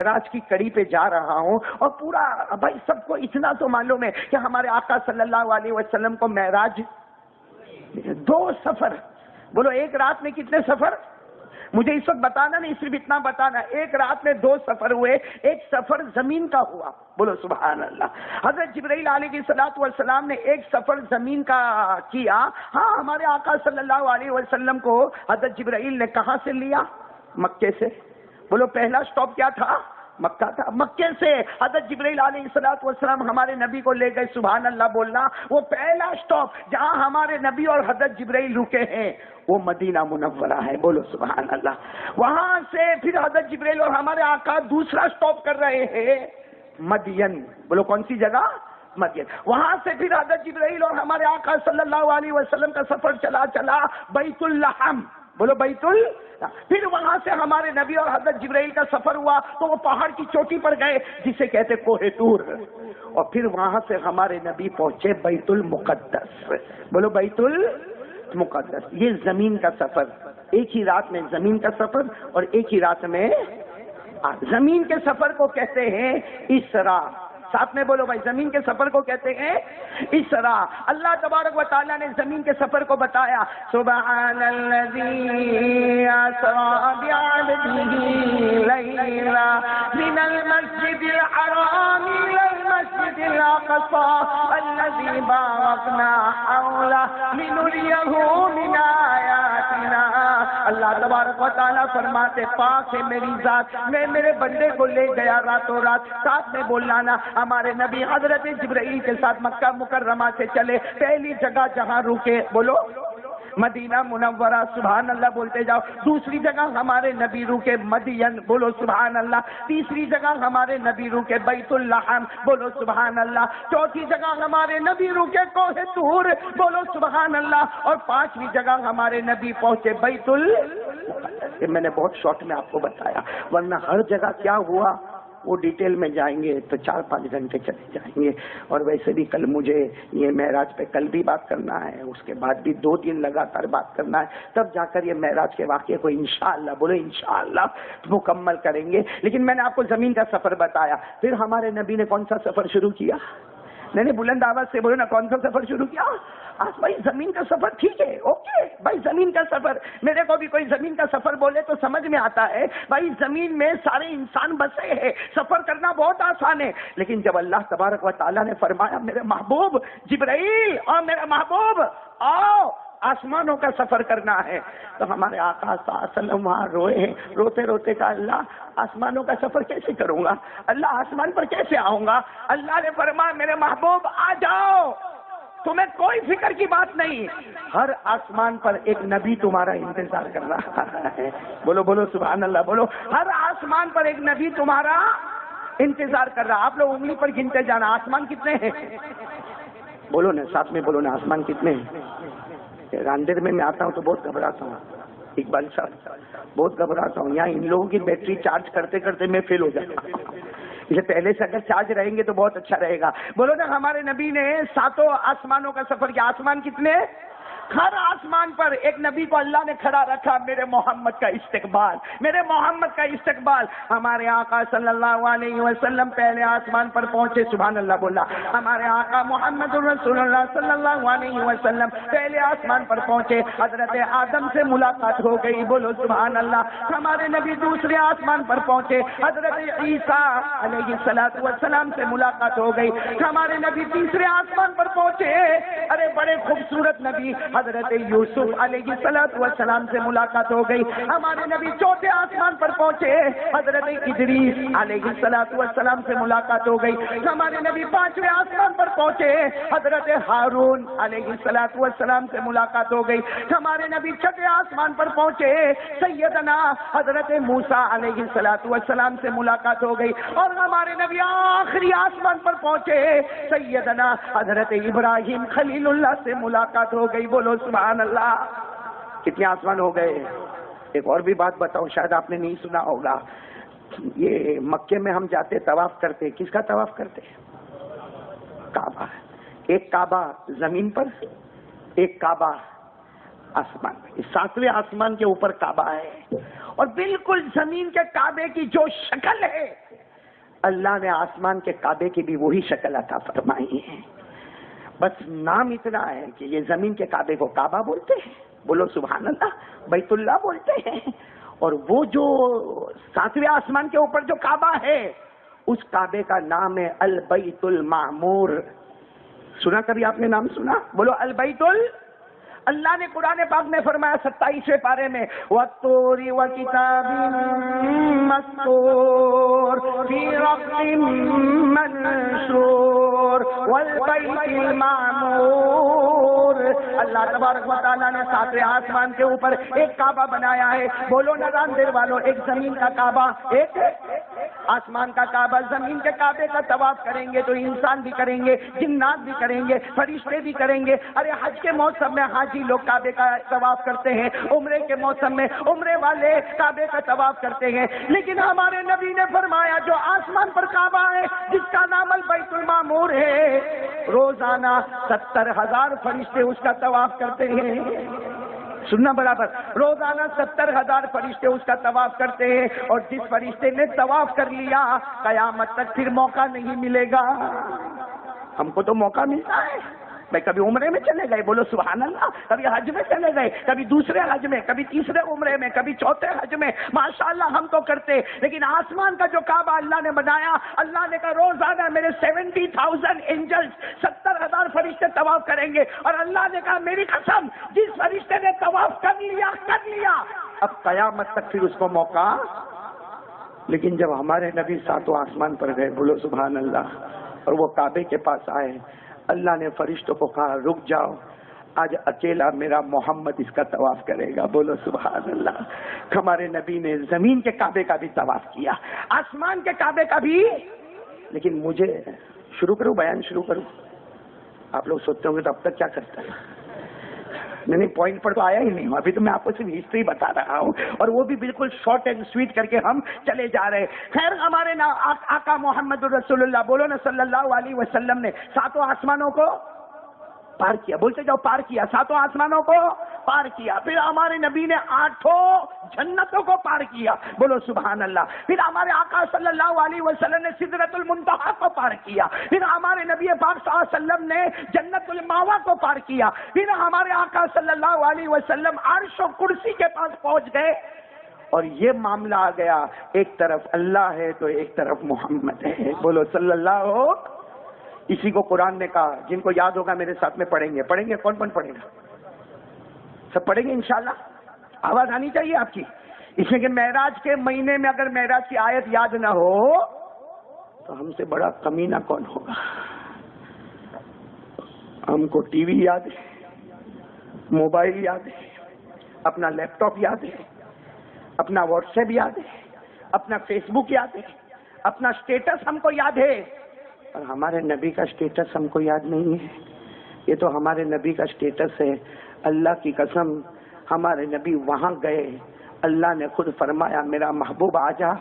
معراج کی کڑی پہ جا رہا ہوں اور پورا بھائی سب کو اتنا تو معلوم ہے کہ ہمارے آقا صلی اللہ علیہ وسلم کو معراج 2 سفر، بولو ایک رات میں کتنے سفر؟ مجھے اس وقت بتانا نہیں، صرف اتنا بتانا، ایک رات میں 2 سفر ہوئے، ایک سفر زمین کا ہوا، بولو سبحان اللہ۔ حضرت جبرائیل علیہ السلام نے ایک سفر زمین کا کیا۔ ہاں، ہمارے آقا صلی اللہ علیہ وسلم کو حضرت جبرائیل نے کہاں سے لیا؟ مکے سے۔ بولو پہلا سٹاپ کیا تھا؟ مکہ تھا۔ مکے سے حضرت جبرائیل علیہ السلام ہمارے نبی کو لے گئے، سبحان اللہ بولنا۔ وہ پہلا سٹاپ جہاں ہمارے نبی اور حضرت جبرائیل رکے ہیں وہ مدینہ منورہ ہے، بولو سبحان اللہ۔ وہاں سے پھر حضرت جبرائیل اور ہمارے آقا دوسرا سٹاپ کر رہے ہیں مدین، بولو کون سی جگہ؟ مدین۔ وہاں سے پھر حضرت جبرائیل اور ہمارے آقا صلی اللہ علیہ وسلم کا سفر چلا بیت اللحم، بولو بیت پھر وہاں سے ہمارے نبی اور حضرت جبرائیل کا سفر ہوا تو وہ پہاڑ کی چوٹی پر گئے جسے کہتے کوہ طور، اور پھر وہاں سے ہمارے نبی پہنچے بیت المقدس، بولو بیت المقدس۔ یہ زمین کا سفر، ایک ہی رات میں زمین کا سفر اور ایک ہی رات میں زمین کے سفر کو کہتے ہیں اسرا۔ ساتھ میں بولو بھائی، زمین کے سفر کو کہتے ہیں اسرا۔ اللہ تبارک و تعالیٰ نے زمین کے سفر کو بتایا، سبحان الذی اسری بعبدہ لیلا من المسجد الحرام الی المسجد الاقصی الذی بارکنا حولہ لنریہ من آیاتنا۔ اللہ تبارک و تعالیٰ فرماتے، پاک ہے میری ذات، میں میرے بندے کو لے گیا راتوں رات۔ ساتھ میں بولنا نا، ہمارے نبی حضرت جبرائیل کے ساتھ مکہ مکرمہ سے چلے، پہلی جگہ جہاں رکے بولو مدینہ منورہ، سبحان اللہ بولتے جاؤ۔ دوسری جگہ ہمارے نبی رکے مدین، بولو سبحان اللہ۔ تیسری جگہ ہمارے نبی رکے بیت اللحم، بولو سبحان اللہ۔ چوتھی جگہ ہمارے نبی رکے کوہ طور، بولو سبحان اللہ۔ اور 5ویں جگہ ہمارے نبی پہنچے بیت المقدس۔ میں نے بہت شارٹ میں آپ کو بتایا، ورنہ ہر جگہ کیا ہوا وہ ڈیٹیل میں جائیں گے تو 4-5 گھنٹے چلے جائیں گے۔ اور ویسے بھی کل مجھے یہ معراج پہ کل بھی بات کرنا ہے، اس کے بعد بھی 2 دن لگاتار بات کرنا ہے، تب جا کر یہ معراج کے واقعے کو انشاءاللہ، بولو انشاءاللہ مکمل کریں گے۔ لیکن میں نے آپ کو زمین کا سفر بتایا، پھر ہمارے نبی نے کون سا سفر شروع کیا؟ نہیں بلند آواز سے بولو نا، کون سا سفر شروع کیا؟ بھائی زمین کا سفر ٹھیک ہے، اوکے بھائی زمین کا سفر، میرے کو بھی کوئی زمین کا سفر بولے تو سمجھ میں آتا ہے، بھائی زمین میں سارے انسان بسے ہیں، سفر کرنا بہت آسان ہے۔ لیکن جب اللہ تبارک و تعالیٰ نے فرمایا میرے محبوب جبرائیل اور میرے محبوب آؤ آسمانوں کا سفر کرنا ہے، تو ہمارے آقا صلی اللہ علیہ وسلم وہاں روئے ہیں، روتے روتے کہا اللہ آسمانوں کا سفر کیسے کروں گا، اللہ آسمان پر کیسے آؤں گا؟ اللہ نے فرمایا میرے محبوب آ جاؤ، تمہیں کوئی فکر کی بات نہیں، ہر آسمان پر ایک نبی تمہارا انتظار کر رہا ہے، بولو بولو سبحان اللہ بولو، ہر آسمان پر ایک نبی تمہارا انتظار کر رہا۔ آپ لوگ انگلی پر گنتے جانا، آسمان کتنے ہیں؟ بولو نا ساتھ میں بولو نا، آسمان کتنے ہیں؟ راندیر میں آتا ہوں تو بہت گھبراتا ہوں، اقبال صاحب بہت گھبراتا ہوں، یہاں ان لوگوں کی بیٹری چارج کرتے کرتے میں فیل ہو جاتا ہوں، اسے پہلے سے اگر چارج رہیں گے تو بہت اچھا رہے گا۔ بولو نا ہمارے نبی نے 7 آسمانوں کا سفر کیا۔ آسمان کتنے؟ ہر آسمان پر ایک نبی کو اللہ نے کھڑا رکھا، میرے محمد کا استقبال، میرے محمد کا استقبال۔ ہمارے آقا صلی اللہ علیہ وسلم پہلے آسمان پر پہنچے، سبحان اللہ بولا، ہمارے آقا محمد رسول اللہ صلی اللہ علیہ وسلم پہلے آسمان پر پہنچے، حضرت آدم سے ملاقات ہو گئی، بولو سبحان اللہ۔ ہمارے نبی دوسرے آسمان پر پہنچے، حضرت عیسیٰ علیہ السلام سے ملاقات ہو گئی، ہمارے نبی تیسرے آسمان پر پہنچے، ارے بڑے خوبصورت نبی حضرت یوسف علیہ السلام سے ملاقات ہو گئی، ہمارے نبی چوتھے آسمان پر پہنچے، حضرت ادریس علیہ السلام سے ملاقات ہو گئی، ہمارے نبی 5ویں آسمان پر پہنچے، حضرت ہارون علیہ السلام سے ملاقات ہو گئی، ہمارے نبی 6ویں آسمان پر پہنچے، سیدنا حضرت موسیٰ علیہ السلام سے ملاقات ہو گئی، اور ہمارے نبی آخری آسمان پر پہنچے، سیدنا حضرت ابراہیم خلیل اللہ سے ملاقات ہو گئی، بولو سبحان اللہ۔ کتنے آسمان ہو گئے؟ ایک اور بھی بات بتاؤں، شاید آپ نے نہیں سنا ہوگا، یہ مکے میں ہم جاتے طواف کرتے، کس کا طواف کرتے؟ کعبہ۔ ایک کعبہ زمین پر، ایک کعبہ آسمان میں، 7ویں آسمان کے اوپر کعبہ ہے، اور بالکل زمین کے کعبے کی جو شکل ہے اللہ نے آسمان کے کعبے کی بھی وہی شکل عطا فرمائی ہے، بس نام اتنا ہے کہ یہ زمین کے کعبے کو کعبہ بولتے ہیں، بولو سبحان اللہ، بیت اللہ بولتے ہیں، اور وہ جو 7ویں آسمان کے اوپر جو کعبہ ہے اس کعبے کا نام ہے البیت المعمور۔ سنا کبھی آپ نے نام سنا؟ بولو البیت اللہ نے قرآن پاک میں فرمایا 27ویں پارے میں وَالطُّورِ وَكِتَابٍ مَّسْطُورٍ فِي رَقٍّ مَّنشُورٍ وَالْبَيْتِ الْمَعْمُورِ۔ اللہ تبارک و تعالیٰ نے 7ویں آسمان کے اوپر ایک کعبہ بنایا ہے۔ بولو نظام دیر والوں، ایک زمین کا کعبہ، ایک آسمان کا کعبہ۔ زمین کے کعبے کا طواف کریں گے تو انسان بھی کریں گے، جنات بھی کریں گے، فرشتے بھی کریں گے۔ ارے حج کے موسم میں حاجی لوگ کعبے کا طواف کرتے ہیں، عمرے کے موسم میں عمرے والے کعبے کا طواف کرتے ہیں، لیکن ہمارے نبی نے فرمایا جو آسمان پر کعبہ ہے جس کا نام البیت المعمور ہے، روزانہ 70,000 فرشتے اس کا طواف کرتے ہیں۔ سننا برابر، روزانہ 70,000 فرشتے اس کا طواف کرتے ہیں، اور جس فرشتے نے طواف کر لیا قیامت تک پھر موقع نہیں ملے گا۔ ہم کو تو موقع ملتا ہے، میں کبھی عمرے میں چلے گئے، بولو سبحان اللہ، کبھی حج میں چلے گئے، کبھی دوسرے حج میں، کبھی تیسرے عمرے میں، کبھی چوتھے حج میں، ماشاءاللہ ہم تو کرتے، لیکن آسمان کا جو کعبہ اللہ نے بنایا، اللہ نے کہا روزانہ میرے 70,000 اینجلز 70,000 فرشتے طواف کریں گے، اور اللہ نے کہا میری قسم جس فرشتے نے طواف کر لیا اب قیامت تک پھر اس کو موقع۔ لیکن جب ہمارے نبی 7 آسمان پر گئے، بولو سبحان اللہ، اور وہ کعبے کے پاس آئے، اللہ نے فرشتوں کو کہا رک جاؤ، آج اکیلا میرا محمد اس کا طواف کرے گا، بولو سبحان اللہ۔ ہمارے نبی نے زمین کے کعبے کا بھی طواف کیا، آسمان کے کعبے کا بھی۔ لیکن مجھے شروع کروں، بیان شروع کروں؟ آپ لوگ سوچتے ہوں گے تو اب تک کیا کرتا ہے؟ نہیں، پوائنٹ پر تو آیا ہی نہیں ہوں، ابھی تو میں آپ کو صرف ہسٹری بتا رہا ہوں، اور وہ بھی بالکل شارٹ اینڈ سویٹ کر کے ہم چلے جا رہے ہیں۔ خیر، ہمارے آقا محمد رسول اللہ، بولو نا صلی اللہ علیہ وسلم نے 7 آسمانوں کو پار کیا، بولتے جاؤ پار کیا، 7 آسمانوں کو پار کیا، پھر ہمارے نبی نے 8 جنتوں کو پار کیا، بولو سبحان اللہ، پھر ہمارے آقا صلی اللہ علیہ وسلم نے سدرۃ المنتہا کو پار کیا، پھر ہمارے نبی پاک صلی اللہ علیہ وسلم نے جنت الماوا کو پار کیا، پھر ہمارے آقا صلی اللہ علیہ وسلم عرش و کرسی کے پاس پہنچ گئے، اور یہ معاملہ آ گیا ایک طرف اللہ ہے تو ایک طرف محمد ہے، بولو صلی اللہ ہو۔ اسی کو قرآن نے کہا، جن کو یاد ہوگا میرے ساتھ میں پڑھیں گے، کون پڑھے گا؟ سب پڑھیں گے انشاءاللہ، آواز آنی چاہیے آپ کی۔ اس میں کہ معراج کے مہینے میں اگر معراج کی آیت یاد نہ ہو تو ہم سے بڑا کمینہ کون ہوگا؟ ہم کو ٹی وی یاد ہے، موبائل یاد ہے، اپنا لیپ ٹاپ یاد ہے، اپنا واٹس ایپ یاد ہے، اپنا فیس بک یاد ہے، اپنا اسٹیٹس ہم کو یاد ہے، اور ہمارے نبی کا اسٹیٹس ہم کو یاد نہیں ہے۔ یہ تو ہمارے نبی کا اسٹیٹس ہے، اللہ کی قسم ہمارے نبی وہاں گئے، اللہ نے خود فرمایا میرا محبوب آجا،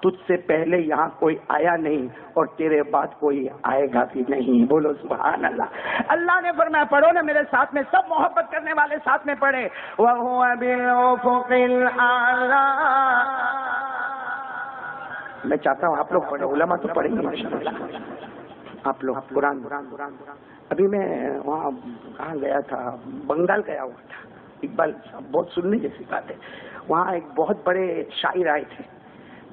تجھ سے پہلے یہاں کوئی آیا نہیں اور تیرے بعد کوئی آئے گا بھی نہیں، بولو سبحان اللہ۔ اللہ نے فرمایا، پڑھو نا میرے ساتھ میں، سب محبت کرنے والے ساتھ میں پڑھے، وَهُوَ بِالْأُفُقِ الْأَعْلَىٰ۔ میں چاہتا ہوں آپ لوگ پڑھیں، علماء تو پڑھیں گے ماشاءاللہ، آپ لوگ قرآن۔ ابھی میں وہاں کہاں گیا تھا، بنگال گیا ہوا تھا، اقبال صاحب بہت سننے جیسی بات ہے، وہاں ایک بہت بڑے شاعر آئے تھے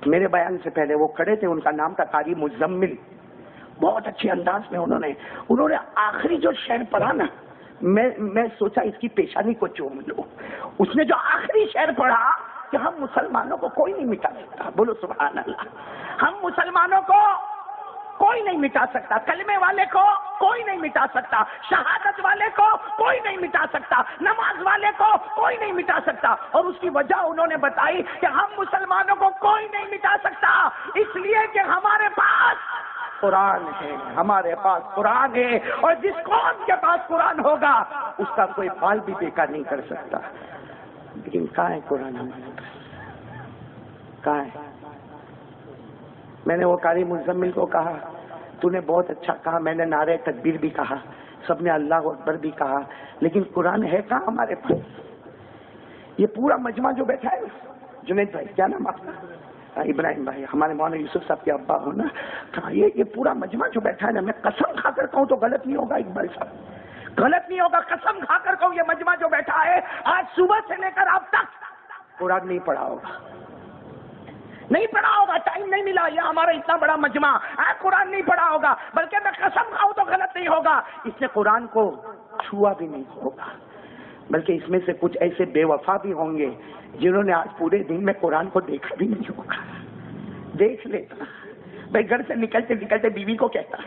میرے بیان سے پہلے، وہ کھڑے تھے، ان کا نام تھا قاری مزمل، بہت اچھے انداز میں انہوں نے آخری جو شعر پڑھا نا، میں سوچا اس کی پیشانی کو چوم لوں۔ اس نے جو آخری شعر پڑھا کہ ہم مسلمانوں کو کوئی نہیں مٹا سکتا، بولو سبحان اللہ، ہم مسلمانوں کو کوئی نہیں مٹا سکتا، کلمے والے کو کوئی نہیں مٹا سکتا، شہادت والے کو کوئی نہیں مٹا سکتا، نماز والے کو کوئی نہیں مٹا سکتا، اور اس کی وجہ انہوں نے بتائی کہ ہم مسلمانوں کو کوئی نہیں مٹا سکتا، اس لیے کہ ہمارے پاس قرآن ہے، ہمارے پاس قرآن ہے، اور جس قوم کے پاس قرآن ہوگا اس کا کوئی بال بھی بیکار نہیں کر سکتا۔ لیکن کہاں ہے قرآن ہمارے پاس، کہاں ہے؟ میں نے وہ قاری مزمل کو کہا تو نے بہت اچھا کہا، میں نے نعرہ تکبیر بھی کہا، سب نے اللہ اکبر بھی کہا، لیکن قرآن ہے کہاں ہمارے پاس؟ یہ پورا مجمع جو بیٹھا ہے، جنید بھائی کیا نام آپ کا؟ ابراہیم بھائی ہمارے مولانا یوسف صاحب کے ابا ہو نا, کہا یہ پورا مجمع جو بیٹھا ہے نا, میں قسم کھا کر کہوں تو غلط نہیں ہوگا اقبال صاحب, غلط نہیں ہوگا, قسم کھا کر کہوں یہ مجمع جو بیٹھا ہے آج صبح سے لے کر اب تک قرآن نہیں پڑھا ہوگا, نہیں پڑھا ہوگا, ٹائم نہیں ملا. یہ ہمارا اتنا بڑا مجمع قرآن نہیں پڑھا ہوگا, بلکہ میں قسم کھاؤں تو غلط نہیں ہوگا اس نے قرآن کو چھوا بھی نہیں ہوگا. بلکہ اس میں سے کچھ ایسے بے وفا بھی ہوں گے جنہوں نے آج پورے دن میں قرآن کو دیکھا بھی نہیں ہوگا. دیکھ لیتا بھائی, گھر سے نکلتے نکلتے بیوی کو کہتا,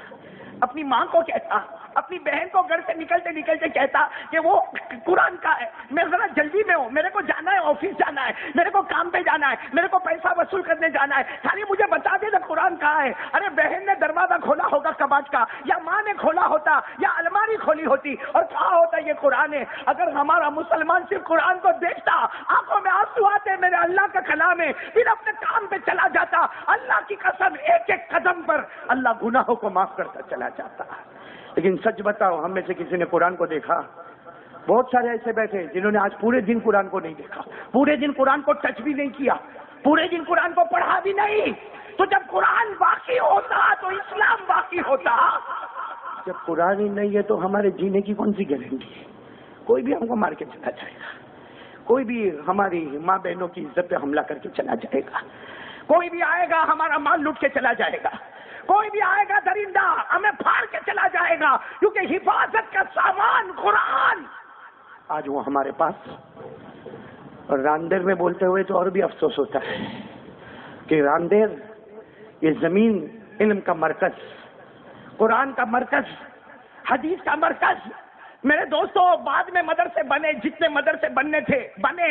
اپنی ماں کو کہتا, اپنی بہن کو گھر سے نکلتے نکلتے کہتا کہ وہ قرآن کا ہے, میں ذرا جلدی میں ہوں, میرے کو جانا ہے, آفس جانا ہے, میرے کو کام پہ جانا ہے, میرے کو پیسہ وصول کرنے جانا ہے, خالی مجھے بتا دے نا قرآن کہاں ہے. ارے بہن نے دروازہ کھولا ہوگا کباٹ کا, یا ماں نے کھولا ہوتا, یا الماری کھولی ہوتی اور کہا ہوتا یہ قرآن ہے. اگر ہمارا مسلمان صرف قرآن کو دیکھتا, آنکھوں میں آنسو آتے میرے اللہ کا کلام ہے, پھر اپنے کام پہ چلا جاتا, اللہ کی قسم ایک ایک قدم پر اللہ گناہوں کو معاف کرتا چلا جاتا. لیکن سچ بتاؤ, ہم میں سے کسی نے قرآن کو دیکھا؟ بہت سارے ایسے بیٹھے جنہوں نے آج پورے دن قرآن کو نہیں دیکھا, پورے دن قرآن کو ٹچ بھی نہیں کیا, پورے دن قرآن کو پڑھا بھی نہیں. تو جب قرآن باقی ہوتا تو اسلام باقی ہوتا. جب قرآن ہی نہیں ہے تو ہمارے جینے کی کون سی گارنٹی ہے؟ کوئی بھی ہم کو مار کے چلا جائے گا, کوئی بھی ہماری ماں بہنوں کی عزت پہ حملہ کر کے چلا جائے گا, کوئی بھی آئے گا ہمارا مال لوٹ کے چلا جائے گا, کوئی بھی آئے گا درندہ ہمیں پھاڑ کے چلا جائے گا, کیونکہ حفاظت کا سامان قرآن آج وہ ہمارے پاس. اور راندیر میں بولتے ہوئے تو اور بھی افسوس ہوتا ہے کہ راندیر یہ زمین علم کا مرکز, قرآن کا مرکز, حدیث کا مرکز. میرے دوستوں بعد میں مدرسے بنے, جتنے مدرسے بننے تھے بنے,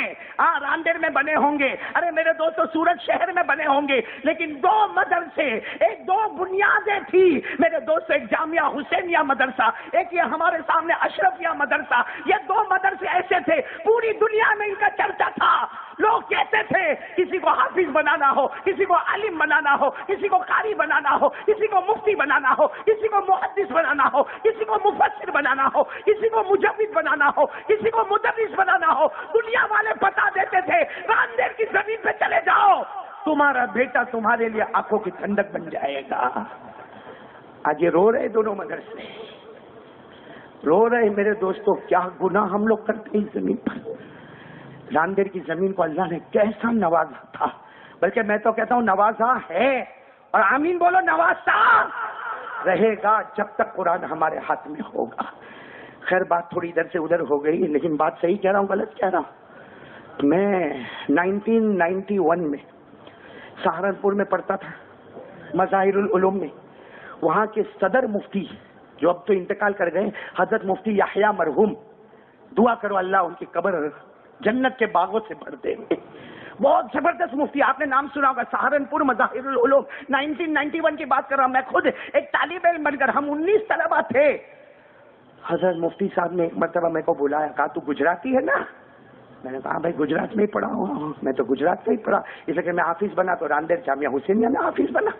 راندیر میں بنے ہوں گے, ارے میرے دوستوں سورت شہر میں بنے ہوں گے, لیکن دو مدرسے, ایک دو بنیادیں تھی میرے دوستوں, ایک جامعہ حسینیہ مدرسہ, ایک یہ ہمارے سامنے اشرفیہ مدرسہ. یہ دو مدرسے ایسے تھے پوری دنیا میں ان کا چرچا تھا. لوگ کہتے تھے کسی کو حافظ بنانا ہو, کسی کو عالم بنانا ہو, کسی کو قاری بنانا ہو, کسی کو مفتی بنانا ہو, کسی کو محدث بنانا ہو, کسی کو مفسر بنانا ہو, کسی کو مجوید بنانا ہو, کسی کو مدرس بنانا ہو. دنیا والے بتا دیتے تھے راندیر کی زمین پہ چلے جاؤ, تمہارا بیٹا تمہارے لیے آنکھوں کی ٹھنڈک بن جائے گا. آج یہ رو رہے دونوں مدرسے, رو رہے میرے دوستوں. کیا گناہ ہم لوگ کرتے ہیں اس زمین پر. راندیر کی زمین کو اللہ نے کیسا نوازا تھا, بلکہ میں تو کہتا ہوں نوازا ہے, اور آمین بولو, نوازا رہے گا جب تک قرآن ہمارے ہاتھ میں ہوگا. خیر بات تھوڑی ادھر سے ادھر ہو گئی, لیکن بات صحیح کہہ رہا ہوں غلط کہہ رہا ہوں. میں 1991 میں سہارنپور میں پڑھتا تھا, مظاہر العلوم میں. وہاں کے صدر مفتی جو اب تو انتقال کر گئے, حضرت مفتی یحییٰ مرحوم, دعا کرو اللہ ان کی قبر جنت کے باغوں سے بھر دے. بہت زبردست مفتی, آپ نے نام سنا ہوگا, سہارنپور مظاہر العلوم. 1991 کی بات کر رہا ہوں, میں خود ایک طالب علم بن کر, ہم 19 طلبہ تھے. حضرت مفتی صاحب نے ایک مرتبہ میرے کو بلایا, کہا تو گجراتی ہے نا؟ میں نے کہا بھائی گجرات میں ہی پڑھا ہوں, میں تو گجرات میں ہی پڑھا, اس لیے کہ میں حافظ بنا تو راندیر جامعہ حسینیہ میں حافظ بنا,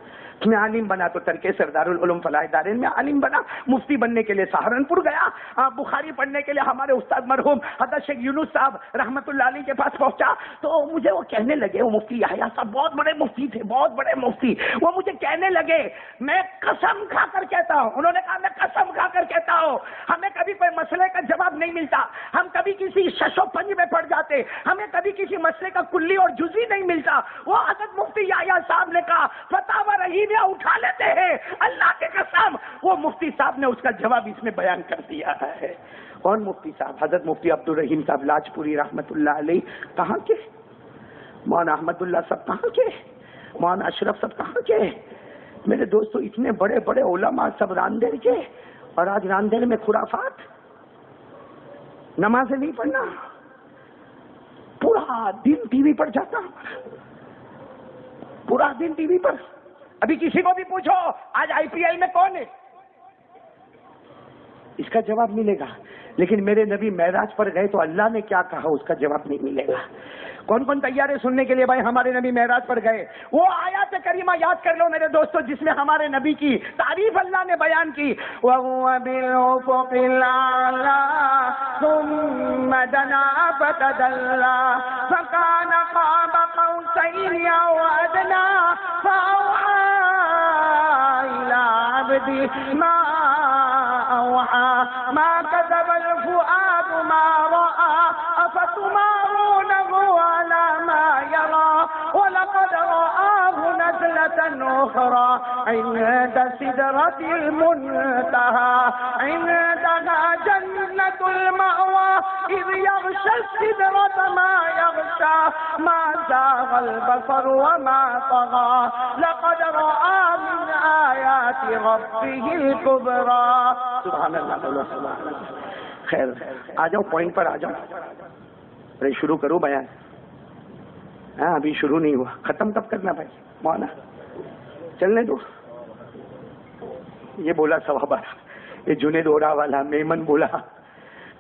میں عالم بنا تو ترک سردار العلوم فلاح دارین میں عالم بنا, مفتی بننے کے لیے سہارنپور گیا, بخاری پڑھنے کے لیے ہمارے استاد مرحوم حضرت شیخ یونس صاحب رحمت اللہ علیہ کے پاس پہنچا. تو مجھے وہ کہنے لگے, وہ مفتی یحییٰ صاحب بہت بڑے مفتی تھے, بہت بڑے مفتی, وہ مجھے کہنے لگے, میں قسم کھا کر کہتا ہوں, انہوں نے کہا میں قسم کھا کر کہتا ہوں, ہمیں کبھی کوئی مسئلے کا جواب نہیں ملتا, ہم کبھی کسی شش و پنج میں پڑ جاتے, ہمیں کبھی کسی مسئلے کا کلی اور جزئی نہیں ملتا. وہ حضرت مفتی یحییٰ صاحب نے کہا فتاوی رحیمیہ اٹھا لیتے ہیں, اللہ کی قسم وہ مفتی صاحب نے اس کا جواب اس میں بیان کر دیا ہے. کون مفتی صاحب؟ حضرت مفتی عبدالرحیم صاحب لاجپوری رحمت اللہ علیہ. کہاں کے؟ مولانا احمد اللہ صاحب کہاں کے؟ مولانا اشرف صاحب کہاں کے؟ میرے دوستو اتنے بڑے بڑے علماء سب راندیر کے, اور آج راندیر میں خرافات, نمازیں نہیں پڑھنا, پورا دن ٹی وی پر جاتا, پورا دن ٹی وی پر. ابھی کسی کو بھی پوچھو آج IPL میں کون ہے, اس کا جواب ملے گا. لیکن میرے نبی معراج پر گئے تو اللہ نے کیا کہا اس کا جواب نہیں ملے گا. کون کون تیار ہے سننے کے لیے؟ بھائی ہمارے نبی معراج پر گئے, وہ آیات کریمہ یاد کر لو میرے دوستو جس میں ہمارے نبی کی تعریف اللہ نے بیان کی. وَهُوَ بِالْأُفُقِ الْأَعْلَى ثُمَّ دَنَا فَتَدَلَّى فَكَانَ قَابَ قَوْسَيْنِ قوسين أو أدنى فأوحى إلى عبده ما أوحى ما كذب الفؤاد ما رأى أفتمارونه على ما يرى ولقد رآه نزلة أخرى عند سدرة المنتهى عندها جنة المأوى إذ يغشى السدرة ما يغشى ما زاغ البصر وما طغى لقد رأى من آيات ربه الكبرى. سبحان اللہ. خیر آ جاؤ پوائنٹ پر آ جاؤ. ارے شروع کرو بیان. ہاں ابھی شروع نہیں ہوا. ختم کب کرنا بھائی مولانا؟ چلنے دو. یہ بولا 12:15. یہ جنید اوڑا والا میمن بولا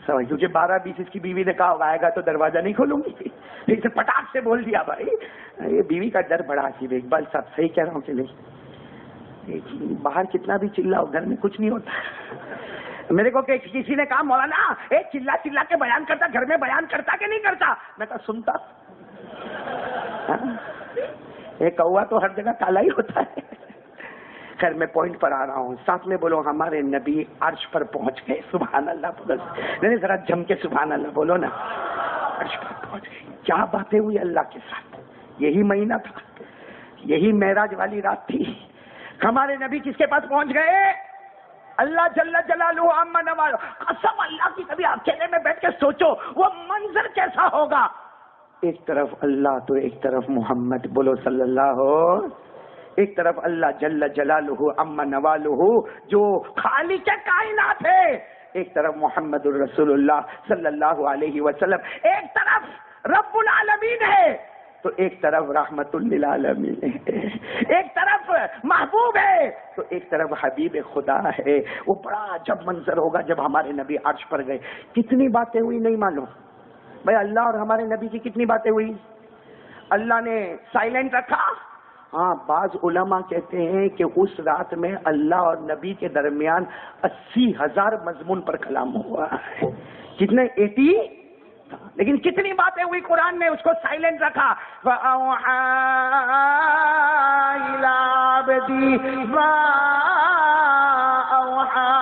کیونکہ 12:20 اس کی بیوی نے کہا آئے گا تو دروازہ نہیں کھولوں گی. اسے پٹاخ سے بول دیا بھائی. یہ بیوی کا ڈر بڑا عجیب ہے. اقبال صاحب صحیح کہہ رہا ہوں کہ نہیں؟ باہر کتنا بھی چلاؤ گھر میں کچھ نہیں ہوتا. میرے کو کہ کسی نے کہا مولانا ایک چلا چلا کے بیان کرتا گھر میں بیان کرتا کہ نہیں کرتا؟ میں کہا سنتا. ایک کوا تو ہر جگہ کالا ہی ہوتا ہے. خیر میں پوائنٹ پر آ رہا ہوں. ساتھ میں بولو ہمارے نبی عرش پر پہنچ گئے. سبحان اللہ. نہیں ذرا جم کے سبحان اللہ بولو نا. عرش پر پہنچ گئے. کیا باتیں ہوئی اللہ کے ساتھ. یہی مہینہ تھا, یہی معراج والی رات تھی. ہمارے نبی کس کے پاس پہنچ گئے؟ اللہ جل جلالہ عما نوالہ. قسم اللہ کی کبھی اکیلے میں بیٹھ کے سوچو وہ منظر کیسا ہوگا. ایک طرف اللہ تو ایک طرف محمد بولو صلی اللہ ہو. ایک طرف اللہ جل جلالہ عما نوالہ جو خالق کائنات ہے, ایک طرف محمد الرسول اللہ صلی اللہ علیہ وسلم, ایک طرف رب العالمین ہے تو ایک طرف رحمت للعالمین ہے, ایک طرف محبوب ہے تو ایک طرف حبیب خدا ہے. وہ بڑا جب منظر ہوگا جب ہمارے نبی عرش پر گئے. کتنی باتیں ہوئی نہیں معلوم بھائی. اللہ اور ہمارے نبی کی کتنی باتیں ہوئی. اللہ نے سائلنٹ رکھا. ہاں بعض علماء کہتے ہیں کہ اس رات میں اللہ اور نبی کے درمیان 80,000 مضمون پر کلام ہوا ہے. کتنے؟ 80. لیکن کتنی باتیں ہوئی قرآن نے اس کو سائلنٹ رکھا. فَأَوْحَى إِلَىٰ عَبْدِهِ مَا أَوْحَى.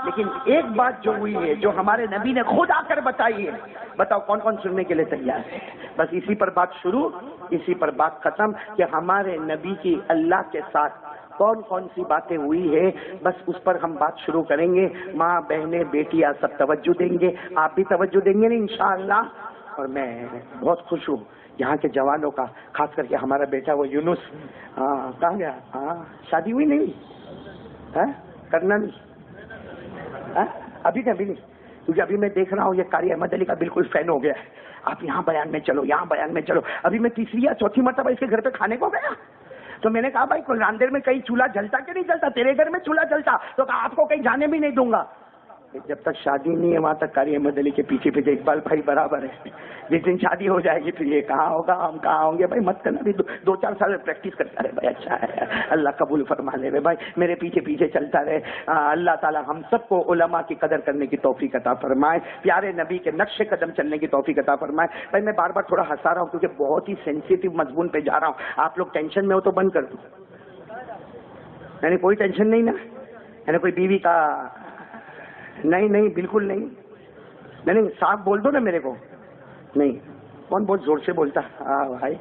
لیکن ایک بات جو ہوئی ہے جو ہمارے نبی نے خود آ کر بتائی ہے. بتاؤ کون کون سننے کے لیے تیار ہے؟ بس اسی پر بات شروع, اسی پر بات ختم کہ ہمارے نبی کی اللہ کے ساتھ کون کون سی باتیں ہوئی ہے. بس اس پر ہم بات شروع کریں گے. ماں بہنیں بیٹیاں سب توجہ دیں گے. آپ بھی توجہ دیں گے نا انشاءاللہ. اور میں بہت خوش ہوں یہاں کے جوانوں کا, خاص کر کے ہمارا بیٹا وہ یونس. کہاں گیا؟ شادی ہوئی نہیں؟ کرنا نہیں ابھی نہیں, کیونکہ ابھی میں دیکھ رہا ہوں یہ قاری احمد علی کا بالکل فین ہو گیا ہے. آپ یہاں بیان میں چلو, یہاں بیان میں چلو. ابھی میں تیسری یا چوتھی مرتبہ اس کے گھر پہ کھانے کو گیا تو میں نے کہا بھائی کوئی راندیر میں کہیں چولہا جلتا کہ نہیں جلتا؟ تیرے گھر میں چولہا جلتا. تو کہا آپ کو کہیں جانے بھی نہیں دوں گا. جب تک شادی نہیں ہے وہاں تک قاری احمد علی کے پیچھے پیچھے اقبال بھائی برابر ہے. جس دن شادی ہو جائے گی پھر یہ کہاں ہوگا, ہم کہاں ہوں گے. بھائی مت کرنا, بھی 2-4 سال میں پریکٹس کرتا رہے بھائی. اچھا ہے, اللہ قبول فرما لے بھائی. میرے پیچھے پیچھے چلتا رہے. اللہ تعالی ہم سب کو علماء کی قدر کرنے کی توفیق عطا فرمائے. پیارے نبی کے نقش قدم چلنے کی توفیق عطا فرمائے. بھائی میں بار بار تھوڑا ہنسا رہا ہوں کیونکہ بہت ہی سینسیٹیو مضمون پہ جا رہا ہوں. آپ لوگ ٹینشن میں ہو تو بند کر دو. یعنی کوئی ٹینشن نہیں نا, یعنی کوئی بیوی کا نہیں بالکل نہیں. نہیں صاف بول دو نا میرے کو. نہیں کون بہت زور سے بولتا؟ بھائی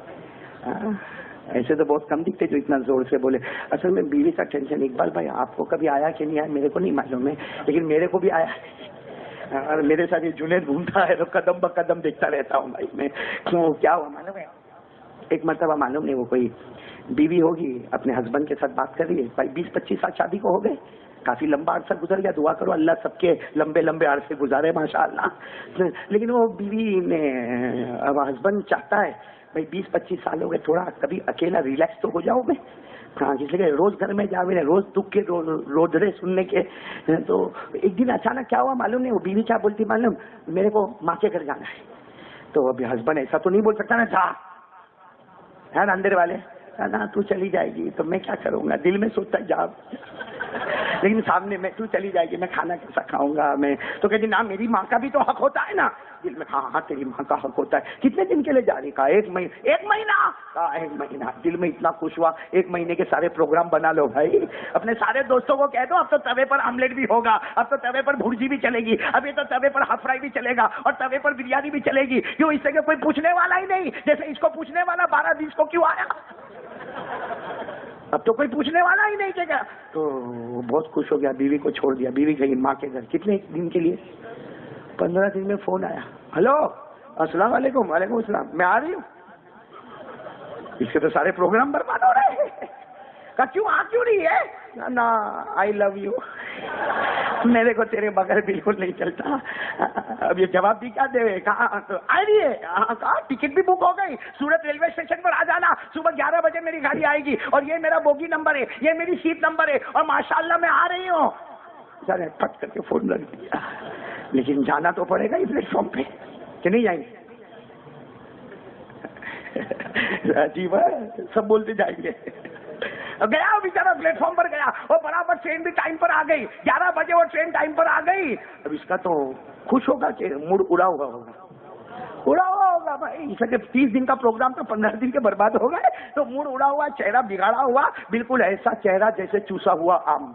ایسے تو بہت کم دکھتے جو اتنا زور سے بولے. اصل میں بیوی کا ٹینشن. اقبال بھائی آپ کو کبھی آیا کہ نہیں آیا میرے کو نہیں معلوم ہے, لیکن میرے کو بھی آیا. اور میرے ساتھ یہ جنید گھومتا ہے تو قدم بقدم دیکھتا رہتا ہوں بھائی میں. کیا ہوا معلوم ہے, ایک مرتبہ معلوم نہیں وہ کوئی بیوی ہوگی اپنے ہسبینڈ کے ساتھ بات کر رہی ہے. بھائی 20-25 سال شادی کو ہو گئے, کافی لمبا عرصہ گزر گیا. دعا کرو اللہ سب کے لمبے لمبے عرصے گزارے ماشاءاللہ. لیکن وہ بیوی نے اب ہسبینڈ چاہتا ہے بھائی 20-25 سال ہو گئے, تھوڑا کبھی اکیلا ریلیکس تو ہو جاؤ میں. ہاں اس لیے روز گھر میں جا میں روز دکھ کے رودرے سننے کے. تو ایک دن اچانک کیا ہوا معلوم نہیں, وہ بیوی کیا بولتی معلوم, میرے کو ماں کے گھر جانا ہے. تو ابھی ہسبینڈ ایسا تو نہیں بول سکتا نا, جا ہے نا اندر والے نا تو چلی جائے گی تو میں کیا کروں گا. دل میں سوچتا ہے جا, لیکن سامنے میں تو چلی جائے گی میں کھانا کیسا کھاؤں گا میں. تو کہتی نا میری ماں کا بھی تو حق ہوتا ہے نا. دل میں ہاں ہاں تیری ماں کا حق ہوتا ہے. کتنے دن کے لیے جا رہی؟ کہا 1 مہینہ. 1 مہینہ کہا 1 مہینہ. دل میں اتنا خوش ہوا. 1 مہینے کے سارے پروگرام بنا لو بھائی. اپنے سارے دوستوں کو کہہ دو اب تو توے پر آملیٹ بھی ہوگا, اب تو توے پر بھرجی بھی چلے گی, ابھی تو توے پر ہاف فرائی بھی چلے گا, اور توے پر بریانی بھی چلے گی. کیوں؟ اس سے کہ کوئی پوچھنے والا ہی نہیں. جیسے اس کو پوچھنے والا 12-20 کو کیوں آیا, اب تو کوئی پوچھنے والا ہی نہیں کہ کیا. تو بہت خوش ہو گیا, بیوی کو چھوڑ دیا. بیوی گئی ماں کے گھر. کتنے دن کے لیے؟ 15 دن میں فون آیا. ہلو السلام علیکم. وعلیکم السلام. میں آ رہی ہوں. اس کے تو سارے پروگرام برباد ہو رہے ہیں. کہا کیوں آ کیوں رہی ہے؟ نا آئی لو یو. میرے کو تیرے بغیر بالکل نہیں چلتا. اب یہ جواب بھی کیا دے؟ کہا آ رہی ہے. کہا ٹکٹ بھی بک ہو گئی, سورت ریلوے اسٹیشن پر آ جانا, صبح 11 بجے میری گاڑی آئے گی, اور یہ میرا بوگی نمبر ہے, یہ میری سیٹ نمبر ہے, اور ماشاءاللہ میں آ رہی ہوں. سر پٹ کر کے فون رکھ دیا. لیکن جانا تو پڑے گا ہی پلیٹ فارم پہ, کہ نہیں جائیں گے؟ عجیب ہے, سب بولتے جائیں گے. گیا وہ بیچارہ پلیٹ فارم پر گیا, اور برابر ٹرین بھی ٹائم پر آ گئی. 11 بجے وہ ٹرین ٹائم پر آ گئی. اب اس کا تو خوش ہوگا کہ موڈ اڑا ہوا ہوگا, اڑا ہوا ہوگا بھائی. اس کے 30 دن کا پروگرام تو 15 دن کے برباد ہو گئے. تو موڈ اڑا ہوا, چہرہ بگاڑا ہوا, بالکل ایسا چہرہ جیسے چوسا ہوا آم,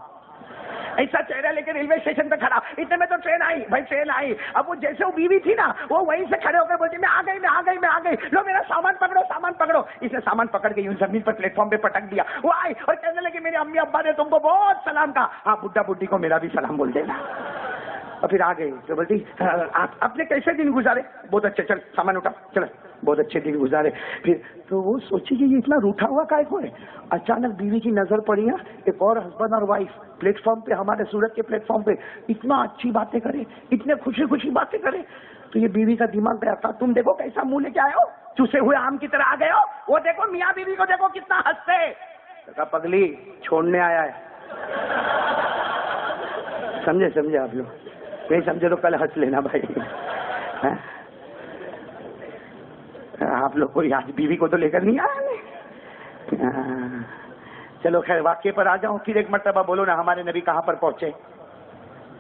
ایسا چہرہ لے کے ریلوے اسٹیشن پہ کھڑا. اتنے میں تو ٹرین آئی بھائی, ٹرین آئی. اب وہ جیسے وہ بیوی تھی نا, وہ وہیں سے کھڑے ہو کر بولتی میں آ گئی, میں آ گئی, میں آ گئی, لو میرا سامان پکڑو, سامان پکڑو. اس نے سامان پکڑ کے یوں زمین پر پلیٹ فارم پہ پٹک دیا. وہ آئی اور کہنے لگی میرے امی ابا نے تم کو بہت سلام کہا. ہاں بڈھا بڈھی کو میرا بھی سلام بول دینا. اور پھر آ گئی تو بولتی آپ نے کیسے دن گزارے؟ بہت اچھے. چل سامان اٹھا, چل بہت اچھے دن گزارے. پھر تو وہ سوچی کہ یہ اتنا روٹھا ہوا کا ہے. اچانک بیوی کی نظر پڑی نا, ایک اور ہسبینڈ اور وائف پلیٹ فارم پہ, ہمارے سورت کے پلیٹ فارم پہ اتنا اچھی باتیں کرے, اتنے خوشی خوشی باتیں کرے. تو یہ بیوی کا دماغ گیا تھا, تم دیکھو کیسا منہ لے کے آئے ہو, چوسے ہوئے آم کی طرح آ گئے ہو. وہ دیکھو میاں بیوی کو دیکھو کتنا ہنستے. کہا پگلی چھوڑنے آیا ہے. سمجھے آپ لوگ؟ نہیں سمجھے تو کل ہنس لینا بھائی. آپ لوگ کو آج بیوی کو تو لے کر نہیں آیا. چلو خیر واقعے پر آ جاؤں. پھر ایک مرتبہ بولو نا ہمارے نبی کہاں پر پہنچے.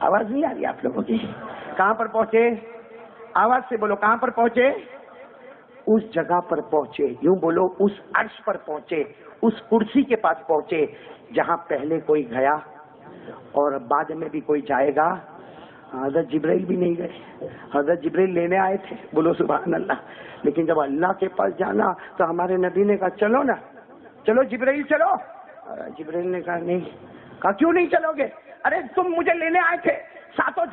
آواز نہیں آ رہی آپ لوگوں کی؟ کہاں پر پہنچے؟ آواز سے بولو, کہاں پر پہنچے؟ اس جگہ پر پہنچے. یوں بولو, اس عرش پر پہنچے, اس کرسی کے پاس پہنچے جہاں پہلے کوئی گیا اور بعد میں بھی کوئی جائے گا. حضرت جبرائیل بھی نہیں گئے. حضرت جبرائیل لینے آئے تھے, بولو سبحان اللہ. لیکن جب اللہ کے پاس جانا تو ہمارے نبی نے کہا چلو نا, چلو جبرائیل چلو. جبرائیل نے کہا نہیں. کہا کیوں نہیں چلو گے؟ ارے تم مجھے لینے آئے تھے, 8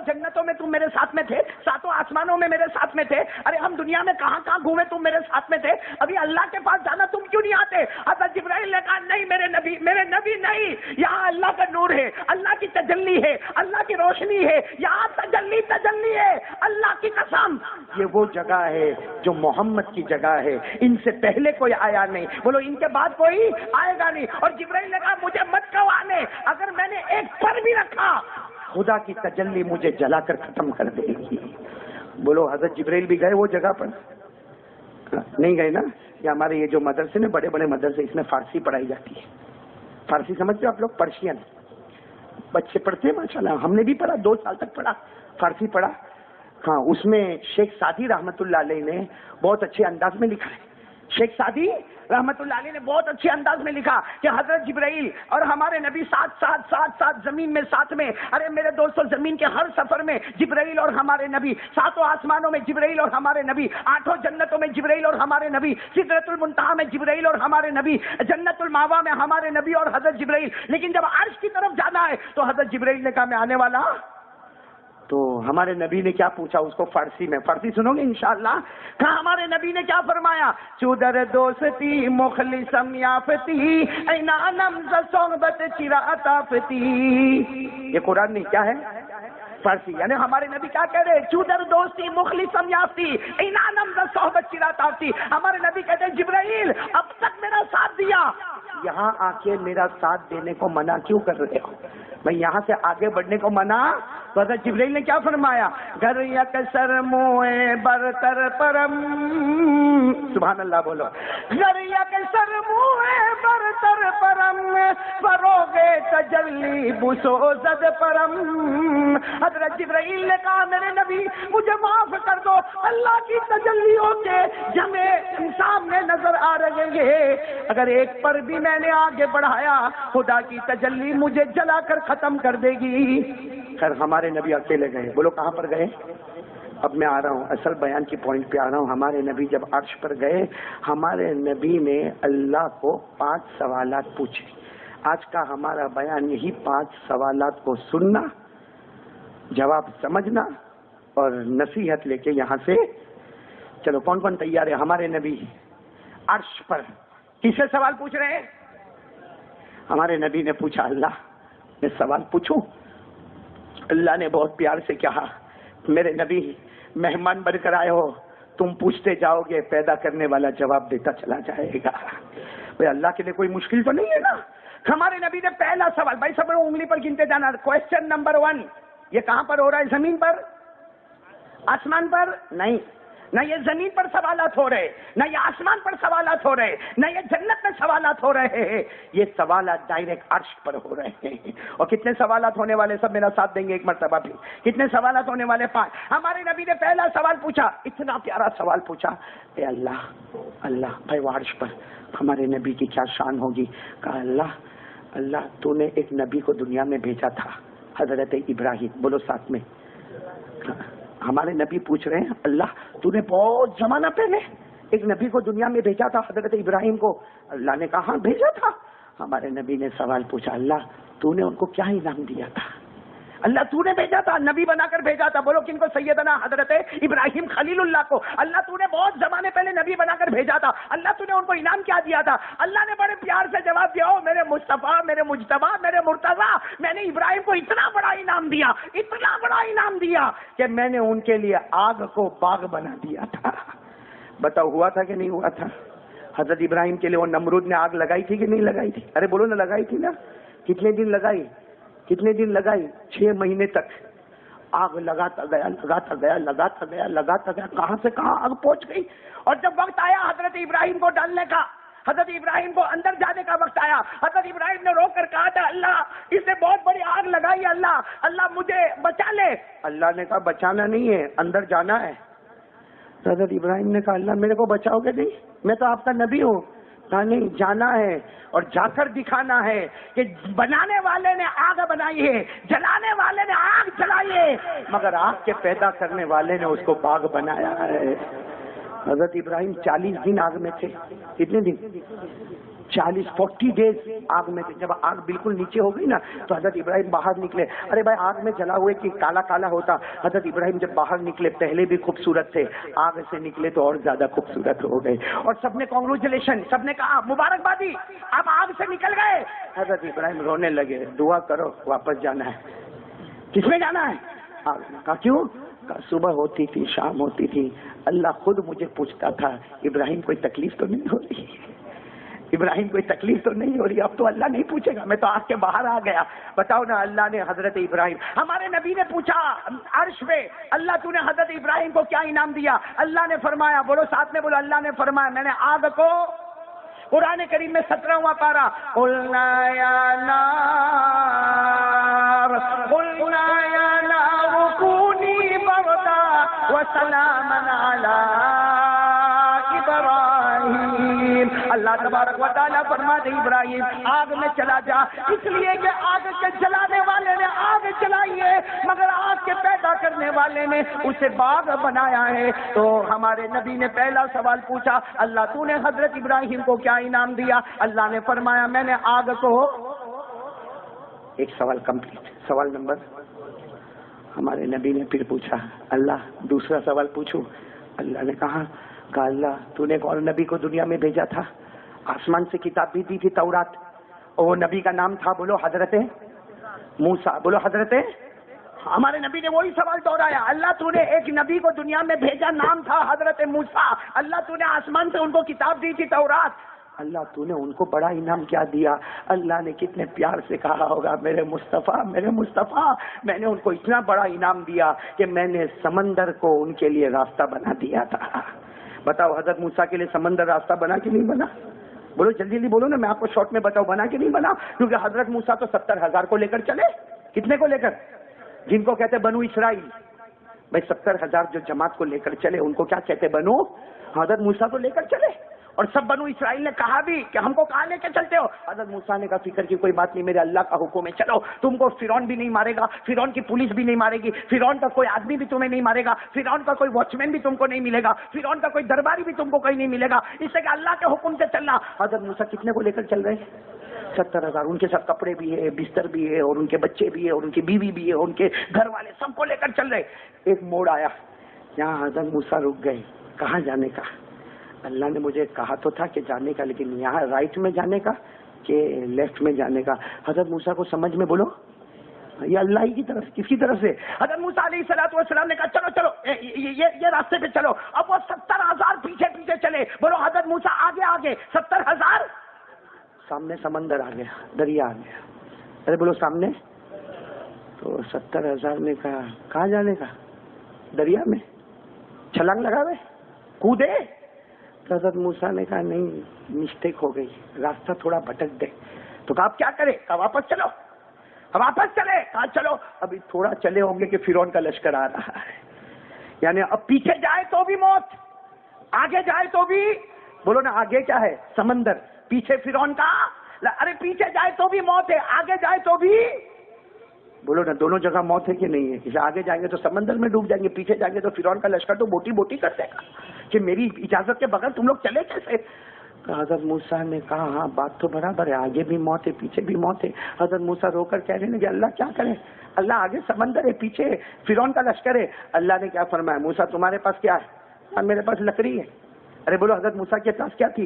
جنتوں میں تم میرے ساتھ میں تھے, 7 آسمانوں میں میرے ساتھ میں تھے. ارے ہم دنیا میں کہاں کہاں گھومے, تم میرے ساتھ میں تھے. ابھی اللہ کے پاس جانا تم کیوں نہیں آتے؟ حضرت جبرائیل نے کہا نہیں میرے نبی نہیں, یہاں اللہ کا نور ہے, اللہ کی تجلی ہے, اللہ کی روشنی ہے, یہاں تجلی ہے. اللہ کی قسم یہ وہ جگہ ہے جو محمد کی جگہ ہے. ان سے پہلے کوئی آیا نہیں, بولو ان کے بعد کوئی آئے گا نہیں. اور جبرائیل نے کہا مجھے مت کہو آنے, اگر میں نے ایک پر بھی رکھا خدا کی تجلی مجھے جلا کر ختم کر دے گی. بولو حضرت جبرائیل بھی گئے وہ جگہ پر؟ نہیں گئے نا. یہ ہمارے یہ جو مدرسے نا, بڑے بڑے مدرسے, اس میں فارسی پڑھائی جاتی ہے. فارسی سمجھتے ہو آپ لوگ؟ پرشین بچے پڑھتے ہیں ماشاءاللہ. ہم نے بھی پڑھا, 2 سال تک پڑھا, فارسی پڑھا. ہاں اس میں شیخ سعدی رحمت اللہ علیہ نے بہت اچھے انداز میں لکھا ہے. شیخ سعدی رحمت اللہ علیہ نے بہت اچھے انداز میں لکھا کہ حضرت جبرائیل اور ہمارے نبی ساتھ زمین میں ساتھ میں. ارے میرے دوستوں, زمین کے ہر سفر میں جبرائیل اور ہمارے نبی, 7 آسمانوں میں جبرائیل اور ہمارے نبی, 8 جنتوں میں جبرائیل اور ہمارے نبی, سدرۃ المنتہا میں جبرائیل اور ہمارے نبی, جنت الماوا میں ہمارے نبی اور حضرت جبرائیل. لیکن جب عرش کی طرف جانا ہے تو حضرت جبرائیل نے کہا میں آنے والا. تو ہمارے نبی نے کیا پوچھا اس کو فارسی میں, فارسی سنو گے انشاءاللہ. کہا ہمارے نبی نے کیا فرمایا, چودر دوستی مخلصم یافتی اینانم ز صحبت چراتافتی. یہ قرآن نہیں, کیا ہے؟ فارسی. یعنی ہمارے نبی کیا کہہ رہے, چودر دوستی مخلصم یافتی اینانم ز صحبت چراتافتی. ہمارے نبی کہتے ہیں جبرائیل اب تک میرا ساتھ دیا, یہاں آ کے میرا ساتھ دینے کو منع کیوں کر رہے ہو؟ بھائی یہاں سے آگے بڑھنے کو منع. تو حضرت جبرائیل نے کیا فرمایا, گر یک سر موئے برتر پرم. سبحان اللہ بولو. گر یک سر موئے برتر پرم فروغ تجلی بسو زد پرم. حضرت جبرائیل نے کہا میرے نبی مجھے معاف کر دو، اللہ کی تجلیوں کے جمع سامنے نظر آ رہے ہیں، اگر ایک پر بھی میں نے آگے بڑھایا خدا کی تجلی مجھے جلا کر ختم کر دے گی. خیر ہمارے نبی اکیلے گئے. بولو کہاں پر گئے؟ اب میں آ رہا ہوں اصل بیان کی پوائنٹ پہ آ رہا ہوں. ہمارے نبی جب عرش پر گئے، ہمارے نبی نے اللہ کو 5 سوالات پوچھے. آج کا ہمارا بیان یہی 5 سوالات کو سننا، جواب سمجھنا اور نصیحت لے کے یہاں سے چلو. کون کون تیار ہے؟ ہمارے نبی عرش پر کس سے سوال پوچھ رہے ہیں؟ ہمارے نبی نے پوچھا اللہ میں سوال پوچھوں؟ اللہ نے بہت پیار سے کہا میرے نبی مہمان بن کر آئے ہو، تم پوچھتے جاؤ گے پیدا کرنے والا جواب دیتا چلا جائے گا. بھائی اللہ کے لیے کوئی مشکل تو نہیں ہے نا. ہمارے نبی نے پہلا سوال، بھائی سب انگلی پر گنتے جانا، کوشچن نمبر 1 یہ کہاں پر ہو رہا ہے؟ زمین پر؟ آسمان پر؟ نہیں، نہ یہ زمین پر سوالات ہو رہے، نہ یہ آسمان پر سوالات ہو رہے، نہ یہ جنت میں سوالات ہو رہے ہیں. یہ سوالات ڈائریکٹ عرش پر ہو رہے ہیں. اور کتنے سوالات ہونے والے؟ سب میرا ساتھ دیں گے ایک مرتبہ بھی. کتنے سوالات ہونے والے؟ 5. ہمارے نبی نے پہلا سوال پوچھا، اتنا پیارا سوال پوچھا، اے اللہ بھائی وہ عرش پر ہمارے نبی کی کیا شان ہوگی؟ کہا اللہ تو نے ایک نبی کو دنیا میں بھیجا تھا، حضرت ابراہیم. بولو ساتھ میں. ہمارے نبی پوچھ رہے ہیں اللہ تو نے بہت زمانہ پہلے ایک نبی کو دنیا میں بھیجا تھا، حضرت ابراہیم کو. اللہ نے کہا ہاں بھیجا تھا. ہمارے نبی نے سوال پوچھا اللہ تو نے ان کو کیا انعام دیا تھا؟ اللہ تو نے بھیجا تھا، نبی بنا کر بھیجا تھا. بولو کن کو؟ سیدنا حضرت ابراہیم خلیل اللہ کو. اللہ تو نے بہت زمانے پہلے نبی بنا کر بھیجا تھا، اللہ تو نے ان کو انعام کیا دیا تھا؟ اللہ نے بڑے پیار سے جواب دیا، او میرے مصطفیٰ، میرے مجتبیٰ، میرے مرتضیٰ، میں نے ابراہیم کو اتنا بڑا انعام دیا، اتنا بڑا انعام دیا کہ میں نے ان کے لیے آگ کو باغ بنا دیا تھا. بتاؤ ہوا تھا کہ نہیں ہوا تھا؟ حضرت ابراہیم کے لیے وہ نمرود نے آگ لگائی تھی کہ نہیں لگائی تھی؟ ارے بولو نا، لگائی تھی نا. کتنے دن لگائی؟ 6 مہینے تک آگ لگاتا گیا. کہاں سے کہاں آگ پہنچ گئی. اور جب وقت آیا حضرت ابراہیم کو ڈالنے کا، حضرت ابراہیم کو اندر جانے کا وقت آیا، حضرت ابراہیم نے رو کر کہا تھا اللہ اس نے بہت بڑی آگ لگائی، اللہ مجھے بچا لے. اللہ نے کہا بچانا نہیں ہے، اندر جانا ہے. حضرت ابراہیم نے کہا اللہ میرے کو بچاؤ گے نہیں؟ میں تو آپ کا نبی ہوں. کہا نہیں، جانا ہے اور جا کر دکھانا ہے کہ بنانے والے نے آگ بنائی ہے، جلانے والے نے آگ جلائی ہے، مگر آگ کے پیدا کرنے والے نے اس کو باغ بنایا ہے. حضرت ابراہیم 40 دن آگ میں تھے. کتنے دن؟ 40 ڈیز آگ میں تھے. جب آگ بالکل نیچے ہو گئی نا تو حضرت ابراہیم باہر نکلے. ارے بھائی آگ میں جلا ہوئے کہ کالا کالا ہوتا. حضرت ابراہیم جب باہر نکلے پہلے بھی خوبصورت تھے، آگ سے نکلے تو اور زیادہ خوبصورت ہو گئے. اور سب نے کانگریچولیشن، سب نے کہا مبارکبادی، آپ آگ سے نکل گئے. حضرت ابراہیم رونے لگے، دعا کرو واپس جانا ہے. کس میں جانا ہے؟ آگ میں. کہا کیوں؟ صبح ہوتی تھی شام ہوتی تھی اللہ خود مجھے پوچھتا تھا ابراہیم کوئی تکلیف تو نہیں ہو رہی؟ ابراہیم کوئی تکلیف تو نہیں ہو رہی؟ اب تو اللہ نہیں پوچھے گا، میں تو آگ کے باہر آ گیا. بتاؤ نا اللہ نے حضرت ابراہیم، ہمارے نبی نے پوچھا عرش پہ اللہ تو نے حضرت ابراہیم کو کیا انعام دیا؟ اللہ نے فرمایا، بولو ساتھ میں بولو، اللہ نے فرمایا میں نے آگ کو، قرآن کریم میں 17واں پارہ، قلنا یا نار کونی بردا وسلاما علی ابراہیم. اللہ تبارک و تعالیٰ فرماتے ابراہیم آگ میں چلا جا، اس لیے کہ آگ کے جلانے والے نے آگ جلائی ہے مگر آگ کے پیدا کرنے والے نے اسے باغ بنایا ہے. تو ہمارے نبی نے پہلا سوال پوچھا اللہ تو نے حضرت ابراہیم کو کیا انعام دیا؟ اللہ نے فرمایا میں نے آگ کو. ایک سوال کمپلیٹ. سوال نمبر. ہمارے نبی نے پھر پوچھا اللہ دوسرا سوال پوچھوں؟ اللہ نے کہا اللہ تو نے ایک اور نبی کو دنیا میں بھیجا تھا، آسمان سے کتاب بھی دی تھی تورات، اور وہ نبی کا نام تھا بولو حضرت موسیٰ. بولو حضرت. ہمارے نبی نے وہی سوال دوہرایا اللہ تو نے ایک نبی کو دنیا میں بھیجا، نام تھا حضرت موسیٰ. اللہ تو نے آسمان سے ان کو کتاب دی تھی تورات. اللہ تو نے ان کو بڑا انعام کیا دیا؟ اللہ نے کتنے پیار سے کہا ہوگا میرے مصطفیٰ، میرے مصطفیٰ، میں نے ان کو اتنا بڑا انعام دیا کہ میں نے سمندر کو ان کے لیے راستہ بنا دیا تھا. بتاؤ حضرت موسیٰ کے لیے سمندر راستہ بنا کہ نہیں بنا؟ بولو جلدی جلدی بولو نا، میں آپ کو شارٹ میں بتاؤں بنا کہ نہیں بنا؟ کیونکہ حضرت موسیٰ تو 70,000 کو لے کر چلے. کتنے کو لے کر؟ جن کو کہتے بنو اسرائیل. بھائی 70,000 جو جماعت کو لے کر چلے ان کو کیا کہتے؟ بنو. حضرت موسیٰ تو لے کر چلے اور سب بنو اسرائیل نے کہا بھی کہ ہم کو کہاں لے کے چلتے ہو؟ حضرت موسیٰ نے کہا فکر کی کوئی بات نہیں، میرے اللہ کا حکم ہے، چلو. تم کو فرعون بھی نہیں مارے گا، فرعون کی پولیس بھی نہیں مارے گی، فرعون کا کوئی آدمی بھی تمہیں نہیں مارے گا، فرعون کا کوئی واچ مین بھی تم کو نہیں ملے گا، فرعون کا کوئی درباری بھی تم کو کہیں نہیں ملے گا، اس سے کہ اللہ کے حکم سے چلنا. حضرت موسیٰ کتنے کو لے کر چل رہے ہیں؟ 70,000. ان کے ساتھ کپڑے بھی ہے، بستر بھی ہے، اور ان کے بچے بھی ہے، اور ان کی بیوی بھی ہے، ان کے گھر والے سب کو لے کر چل رہے. ایک موڑ آیا، یہاں حضرت موسیٰ رک گئے. کہاں جانے کا؟ اللہ نے مجھے کہا تو تھا کہ جانے کا، لیکن یہاں رائٹ میں جانے کا کہ لیفٹ میں جانے کا؟ حضرت موسیٰ کو سمجھ میں بولو یہ اللہ ہی کی طرف، کس کی طرف سے؟ حضرت موسیٰ علیہ السلام نے کہا چلو چلو یہ راستے پہ چلو. اب وہ 70,000 پیچھے پیچھے چلے. بولو حضرت موسیٰ آگے آگے، 70,000 سامنے سمندر آ گیا، دریا آ گیا. ارے بولو سامنے. تو 70,000 نے کہا کہاں جانے کا؟ دریا میں. چھلانگ لگاوے، کودے. تو حضرت موسیٰ نے کہا نہیں، مسٹیک ہو گئی، راستہ تھوڑا بھٹک دے. تو کہا آپ کیا کرے؟ کہا واپس چلو. واپس چلے. کہا چلو. ابھی تھوڑا چلے ہوں گے کہ فرعون کا لشکر آ رہا ہے. یعنی اب پیچھے جائے تو بھی موت، آگے جائے تو بھی. بولو نا آگے کیا ہے؟ سمندر. پیچھے فرعون کا. ارے پیچھے جائے تو بھی موت ہے، آگے جائے تو بھی. بولو نا دونوں جگہ موت ہے کہ نہیں ہے؟ اسے آگے جائیں گے تو سمندر میں ڈوب جائیں گے، پیچھے جائیں گے تو فرعون کا لشکر تو بوٹی بوٹی کر دے گا کہ میری اجازت کے بغیر تم لوگ چلے کیسے؟ حضرت موسیٰ نے کہا ہاں بات تو برابر ہے، آگے بھی موت ہے پیچھے بھی موت ہے. حضرت موسیٰ رو کر کہہ رہے ہیں کہ اللہ کیا کرے؟ اللہ آگے سمندر ہے، پیچھے فرعون کا لشکر ہے. اللہ نے کیا فرمایا؟ موسیٰ تمہارے پاس کیا ہے؟ میرے پاس لکڑی ہے. ارے بولو حضرت موسیٰ کے پاس کیا تھی؟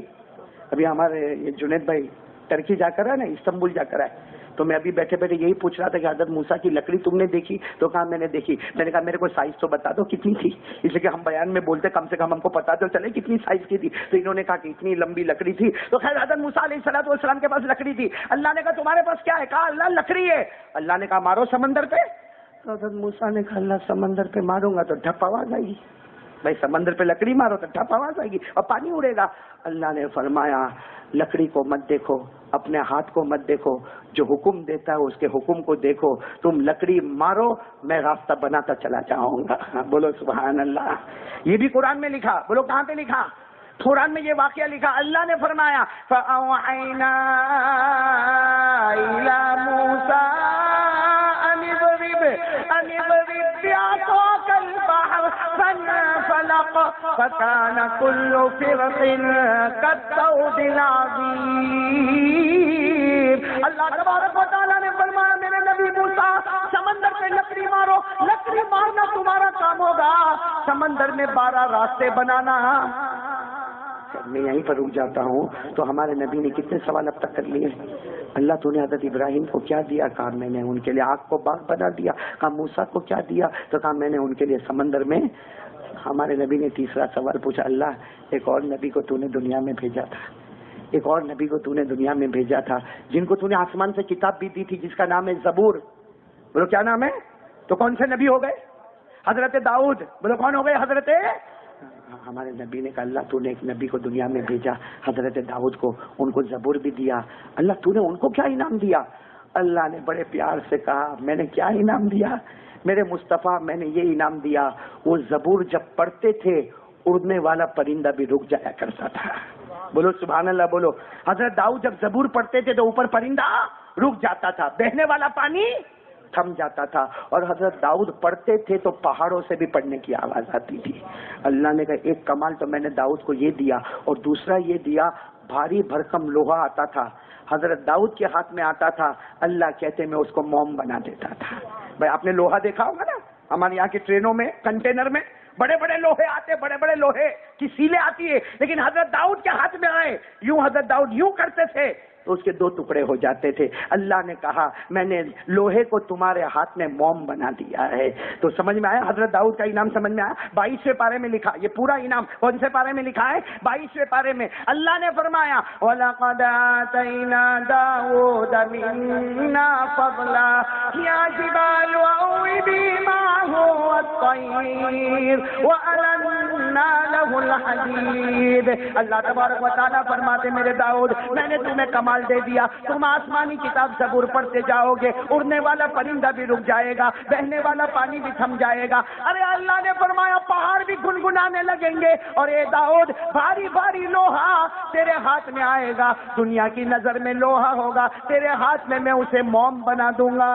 ابھی ہمارے یہ جنید بھائی ٹرکی جا کر ہے نا، استنبول جا کر ہے، تو میں ابھی بیٹھے بیٹھے یہی پوچھ رہا تھا کہ حضرت موسیٰ کی لکڑی تم نے دیکھی؟ تو کہا میں نے دیکھی. میں نے کہا میرے کو سائز تو بتا دو کتنی تھی، اس لیے کہ ہم بیان میں بولتے کم سے کم ہم کو پتا تو چلے کتنی سائز کی تھی. تو انہوں نے کہا کہ اتنی لمبی لکڑی تھی. تو خیر حضرت موسیٰ علیہ السلام کے پاس لکڑی تھی. اللہ نے کہا تمہارے پاس کیا ہے؟ کہا اللہ لکڑی ہے. اللہ نے کہا مارو سمندر پہ. تو حضرت موسیٰ نے کہا اللہ سمندر پہ ماروں گا تو ڈھپ آواز آئے گی. بھائی سمندر پہ لکڑی مارو تو ڈھپ آواز آئے گی اور پانی اڑے گا. اللہ نے فرمایا لکڑی کو مت دیکھو، اپنے ہاتھ کو مت دیکھو، جو حکم دیتا ہے اس کے حکم کو دیکھو. تم لکڑی مارو، میں راستہ بناتا چلا جاؤں گا. بولو سبحان اللہ. یہ بھی قرآن میں لکھا. بولو کہاں پہ لکھا؟ قرآن میں یہ واقعہ لکھا. اللہ نے فرمایا فَأَوْحَيْنَا إِلَى مُوسَىٰ أَنِ اضْرِبْ بِعَصَاكَ الْبَحْرَ فَانفَلَقَ فَكَانَ كُلُّ فِرْقٍ كَالطَّوْدِ الْعَظِيمِ. اللہ تبارک و تعالیٰ نے فرمایا میرے نبی موسیٰ سمندر پہ لکڑی مارو. لکڑی مارنا تمہارا کام ہوگا، سمندر میں 12 راستے بنانا. میں یہیں پر رک جاتا ہوں. تو ہمارے نبی نے کتنے سوال اب تک کر لیے. اللہ تو نے حضرت ابراہیم کو کیا دیا؟ کہا میں نے ان کے لیے آگ کو باغ بنا دیا. کہا موسیٰ کو کیا دیا؟ تو کہا میں نے ان کے لیے سمندر میں. ہمارے نبی نے تیسرا سوال پوچھا، اللہ ایک اور نبی کو تو نے دنیا میں بھیجا تھا، ایک اور نبی کو تو نے دنیا میں بھیجا تھا جن کو تو نے آسمان سے کتاب بھی دی تھی جس کا نام ہے زبور. بولو کیا نام ہے؟ تو کون سے نبی ہو گئے؟ حضرت داؤد. بولو کون ہو گئے؟ حضرت. ہمارے نبی نے کہا اللہ تو نے ایک نبی کو دنیا میں بھیجا حضرت داؤد کو، ان کو زبور بھی دیا. اللہ تو نے ان کو کیا انعام دیا؟ اللہ نے بڑے پیار سے کہا میں نے کیا انعام دیا؟ میرے مصطفیٰ میں نے یہ انعام دیا، وہ زبور جب پڑھتے تھے اڑنے والا پرندہ بھی رک جایا کرتا تھا. بولو سبحان اللہ. بولو حضرت داؤد جب زبور پڑھتے تھے تو اوپر پرندہ رک جاتا تھا، بہنے والا پانی تھم جاتا تھا. اور حضرت داؤد پڑھتے تھے تو پہاڑوں سے بھی پڑھنے کی آواز آتی تھی. اللہ نے کہا ایک کمال تو میں نے داؤد کو یہ دیا، اور دوسرا یہ دیا بھاری بھرکم لوہا آتا تھا حضرت داؤد کے ہاتھ میں آتا تھا. اللہ کہتے میں اس کو موم بنا دیتا تھا. بھائی آپ نے لوہا دیکھا ہوگا نا ہمارے یہاں کی ٹرینوں میں، کنٹینر میں بڑے بڑے لوہے آتے، بڑے بڑے لوہے کی سیلیں آتی ہے، لیکن حضرت داؤد کے ہاتھ میں آئے یوں حضرت داؤد یوں کرتے تھے تو اس کے 2 ٹکڑے ہو جاتے تھے. اللہ نے کہا میں نے لوہے کو تمہارے ہاتھ میں موم بنا دیا ہے. تو سمجھ میں آیا حضرت داؤد کا انعام سمجھ میں آیا. 22ویں پارے میں لکھا یہ پورا انعام. کون سے پارے میں لکھا ہے؟ 22ویں پارے میں. اللہ نے فرمایا وَلَقَدْ آتَيْنَا دَاوُودَ مِنَّا فَضْلًا يَا جِبَالُ أَوِّبِي مَعَهُ وَالطَّيْرَ وَأَلَنَّا وَأَنَّا لَهُ الْحَدِيدُ. اللہ تبارک و تعالیٰ فرماتے میرے داؤد میں نے تمہیں کمال دے دیا، تم آسمانی کتاب زبور پڑھتے جاؤ گے، اڑنے والا پرندہ بھی رک جائے گا، بہنے والا پانی بھی تھم جائے گا. ارے اللہ نے فرمایا پہاڑ بھی گنگنانے لگیں گے، اور اے داؤد بھاری بھاری لوہا تیرے ہاتھ میں آئے گا، دنیا کی نظر میں لوہا ہوگا، تیرے ہاتھ میں میں اسے موم بنا دوں گا.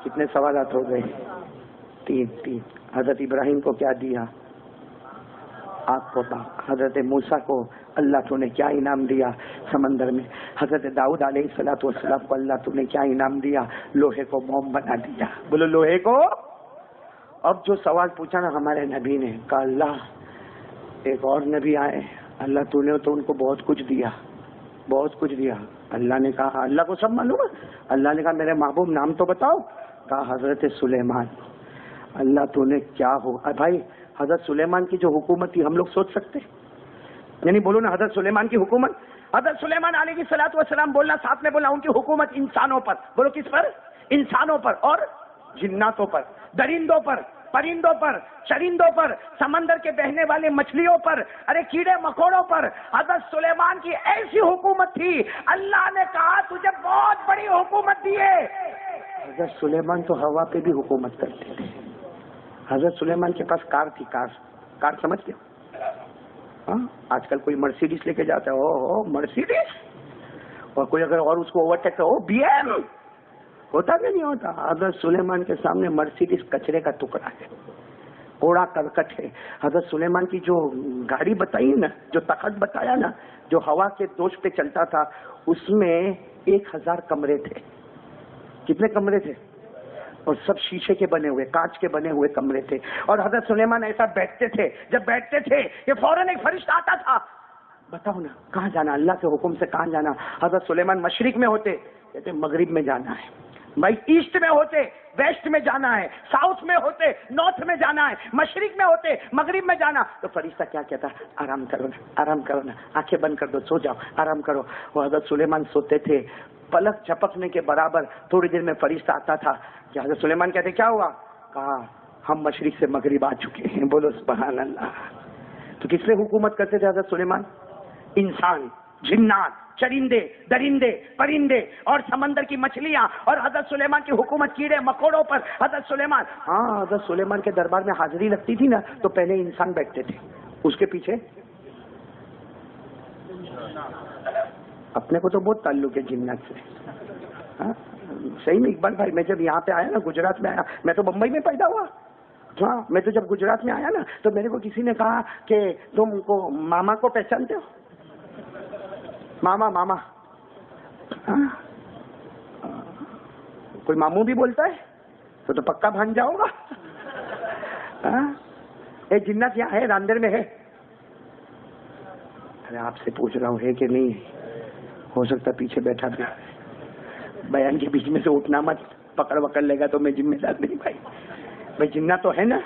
کتنے سوالات ہو گئے؟ تین. حضرت ابراہیم کو کیا دیا؟ آگ کو پاک. حضرت موسیٰ کو اللہ تو نے کیا انعام دیا سمندر میں. حضرت داؤد علیہ السلام کو اللہ تو نے کیا انعام دیا؟ لوہے کو موم بنا دیا. بولو لوہے کو. اب جو سوال پوچھا نا ہمارے نبی نے کہا اللہ ایک اور نبی آئے، اللہ تو نے تو ان کو بہت کچھ دیا، بہت کچھ دیا. اللہ نے کہا اللہ کو سب معلوم ہے. اللہ نے کہا میرے محبوب نام تو بتاؤ. کہا حضرت سلیمان. اللہ تو نے کیا ہو بھائی حضرت سلیمان کی جو حکومت تھی ہم لوگ سوچ سکتے؟ یعنی بولو نا حضرت سلیمان کی حکومت. حضرت سلیمان علیہ السلام بولنا ساتھ میں بولنا ان کی حکومت انسانوں پر. بولو کس پر؟ انسانوں پر اور جناتوں پر، درندوں پر، پرندوں پر، چرندوں پر، سمندر کے بہنے والے مچھلیوں پر، ارے کیڑے مکوڑوں پر. حضرت سلیمان کی ایسی حکومت تھی، اللہ نے کہا تجھے بہت بڑی حکومت دی ہے. حضرت سلیمان تو ہوا پہ بھی حکومت کرتے تھے. حضرت سلیمان کے پاس کار تھی. کار سمجھتے ہاں؟ آج کل کوئی مرسیڈیز لے کے جاتا ہے، او مرسیڈیز، اور کوئی اگر اور اس کو اوورٹیک کرو بی ایم ہوتا کہ نہیں ہوتا. حضرت سلیمان کے سامنے مرسیڈیز کچرے کا ٹکڑا ہے، کوڑا کرکٹ ہے. حضرت سلیمان کی جو گاڑی بتائی نا، جو تخت بتایا نا، جو ہوا کے دوش پہ چلتا تھا، اس میں 1000 کمرے تھے. کتنے کمرے تھے؟ اور سب شیشے کے بنے ہوئے، کانچ کے بنے ہوئے کمرے تھے. اور حضرت سلیمان ایسا بیٹھتے تھے، جب بیٹھتے تھے کہ فوراً ایک فرشتہ آتا تھا. بتاؤ نا کہاں جانا، اللہ کے حکم سے کہاں جانا. حضرت سلیمان مشرق میں ہوتے کہتے مغرب میں جانا ہے، بھائی ایسٹ میں ہوتے ویسٹ میں جانا ہے، ساؤتھ میں ہوتے نارتھ میں جانا ہے، مشرق میں ہوتے مغرب میں جانا. تو فرشتہ کیا کہتا؟ آرام کرو نا، آرام کرو نا، آنکھیں بند کر دو، سو جاؤ، آرام کرو. وہ حضرت سلیمان سوتے تھے، پلک جھپکنے کے برابر تھوڑی دیر میں فرشتہ آتا تھا کہ حضرت سلیمان کہتے کیا ہوا؟ کہا ہم مشرق سے مغرب آ چکے ہیں. بولو سبحان اللہ. تو کس نے حکومت کرتے تھے حضرت سلیمان؟ انسان، جنات، چرندے، درندے، پرندے اور سمندر کی مچھلیاں. اور حضرت سلیمان کی حکومت کیڑے مکوڑوں پر. حضرت سلیمان، ہاں حضرت سلیمان کے دربار میں حاضری لگتی تھی نا تو پہلے انسان بیٹھتے تھے، اس کے پیچھے اپنے کو تو بہت تعلق ہے جنات سے. ہاں صحیح میں اقبال بھائی، میں جب یہاں پہ آیا نا، گجرات میں آیا، میں تو بمبئی میں پیدا ہوا. ہاں میں تو جب گجرات میں آیا نا تو میرے کو کسی نے کہا کہ تم کو ماما کو پہچانتے ہو؟ ماما ماما، ہاں کوئی ماموں بھی بولتا ہے تو پکا بھان جاؤ گا. اے جنات یہاں ہے، راندر میں ہے. ارے آپ سے پوچھ رہا ہوں ہے کہ نہیں؟ ہو سکتا پیچھے بیٹھا بھی، بیان کے بیچ میں سے اٹھنا مت، پکڑ وکڑ لے گا تو میں ذمہ دار نہیں. بھائی جنات تو ہے نا.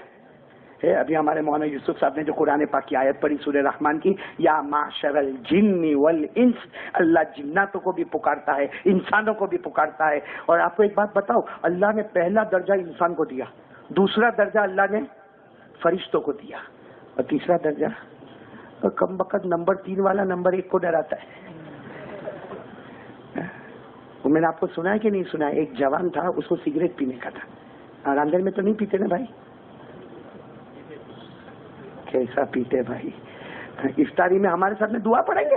ہے ابھی ہمارے مولانا یوسف صاحب نے جو قرآن پاک کی آیت پڑھی سورہ رحمان کی، یا معشر الجن والانس، اللہ جناتوں کو بھی پکارتا ہے، انسانوں کو بھی پکارتا ہے. اور آپ کو ایک بات بتاؤ، اللہ نے پہلا درجہ انسان کو دیا، دوسرا درجہ اللہ نے فرشتوں کو دیا، اور تیسرا درجہ کم بخت نمبر 3 والا نمبر 1 کو ڈراتا ہے. وہ میں نے آپ کو سنا ہے کہ نہیں سنا ہے؟ ایک جوان تھا، اس کو سگریٹ پینے کا تھا. راندر میں تو نہیں پیتے نا بھائی؟ کیسا پیتے بھائی. افطاری میں ہمارے ساتھ میں دعا پڑھیں گے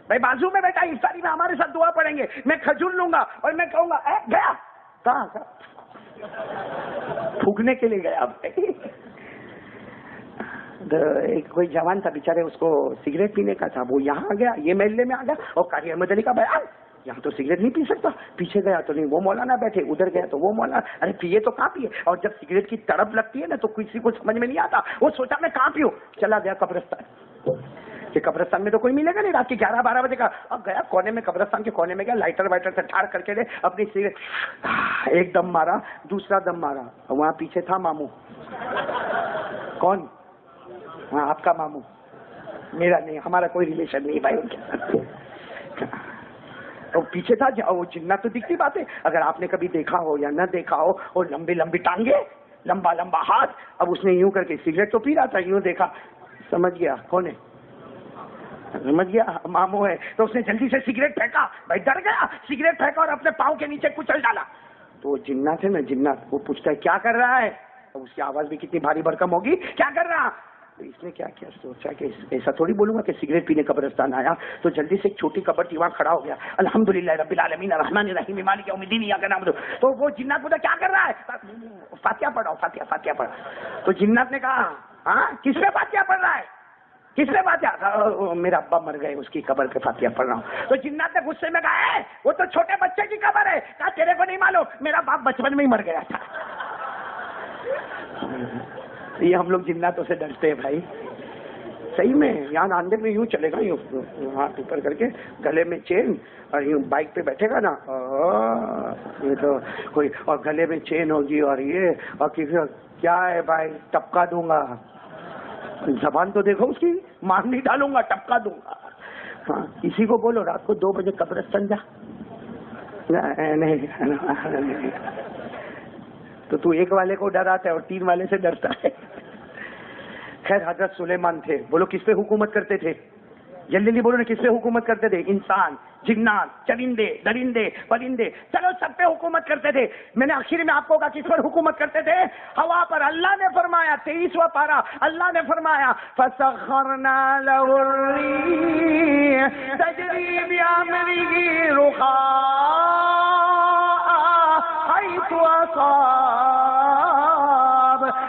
بھائی، بازو میں بیٹھا افطاری میں ہمارے ساتھ دعا پڑھیں گے. میں کھجور لوں گا اور میں کہوں گا اے گیا کہاں پھونکنے کے لیے گیا بھائی. ایک کوئی جوان تھا بیچارے، اس کو سگریٹ پینے کا تھا، وہ یہاں آ گیا، یہ محلے میں آ گیا، اور قاری احمد علی کا بیان، یہاں تو سگریٹ نہیں پی سکتا. پیچھے گیا تو نہیں، وہ مولانا بیٹھے، ادھر گیا تو وہ مولانا، ارے پیے تو کہاں پیے. اور جب سگریٹ کی تڑپ لگتی ہے نا تو کسی کو سمجھ میں نہیں آتا، وہ سوچا میں کہاں پیوں. چلا گیا قبرستان، کہ قبرستان میں تو کوئی ملے گا نہیں، رات کے 11-12 بجے کا. اب گیا کونے میں، قبرستان کے کونے میں گیا، لائٹر وائٹر سے ٹھاڑ کر کے دے اپنی سگریٹ، ایک دم مارا، دوسرا دم مارا. وہاں پیچھے تھا ماموں. کون؟ ہاں آپ کا ماموں، میرا نہیں، ہمارا کوئی ریلیشن نہیں بھائی ان کے ساتھ. اور پیچھے تھا وہ جنات تو دکھتی بات ہے، اگر آپ نے کبھی دیکھا ہو یا نہ دیکھا ہو، اور لمبی لمبی ٹانگیں، لمبا لمبا ہاتھ. اب اس نے یوں کر کے سگریٹ تو پی رہا تھا, یوں دیکھا, سمجھ گیا کون ہے, سمجھ گیا ماموں ہے. تو اس نے جلدی سے سگریٹ پھینکا, بھائی ڈر گیا, سگریٹ پھینکا اور اپنے پاؤں کے نیچے کچل ڈالا. تو وہ جنات ہے نا, جنات, وہ پوچھتا ہے کیا کر رہا ہے. اب اس کی آواز بھی کتنی بھاری بھرکم ہوگی, کیا کر رہا. تو اس نے کیا کیا سوچا کہ ایسا تھوڑی بولوں گا کہ سگریٹ پینے قبرستان آیا. تو جلدی سے ایک چھوٹی قبر تھی وہاں کھڑا ہو گیا, الحمدللہ رب العالمین الرحمن الرحیم مالک یوم الدین ایاک نعبد. تو وہ جنات بولا کیا کر رہا ہے, فاتحہ پڑھو, فاتحہ پڑھ. تو جنات نے کہا ہاں کس پہ فاتحہ پڑھ رہا ہے, کس نے فاتحہ, میرا ابا مر گئے اس کی قبر پہ فاتحہ پڑھ رہا ہوں. تو جنات نے غصے میں کہا ہے وہ تو چھوٹے بچے کی قبر ہے. کہا تیرے کو نہیں معلوم, میرا باپ بچپن میں ہی مر گیا تھا. یہ ہم لوگ جناتوں سے ڈرتے ہیں بھائی, صحیح میں. یہاں اندر میں یوں چلے گا, یوں ہاتھ اوپر کر کے, گلے میں چین, اور یوں بائک پہ بیٹھے گا نا, یہ تو کوئی, اور گلے میں چین ہوگی, اور یہ, اور کسی کیا ہے بھائی, ٹپکا دوں گا. زبان تو دیکھو اس کی, مار نہیں ڈالوں گا, ٹپکا دوں گا. ہاں کسی کو بولو رات کو 2 بجے قبرستان جا, نہیں. تو ایک والے کو ڈراتا ہے اور 3 والے سے ڈرتا ہے. خیر حضرت سلیمان تھے, بولو کس پہ حکومت کرتے تھے, جلدی بولو نا, کس پہ حکومت کرتے تھے. انسان, جنات, چرندے, درندے, پرندے, چلو سب پہ حکومت کرتے تھے. میں نے آخر میں آپ کو کہا کس پر حکومت کرتے تھے, ہوا پر. اللہ نے فرمایا 23واں پارہ, اللہ نے فرمایا فسخرنا له الريح تجري بأمره رخاء حيث أصاب.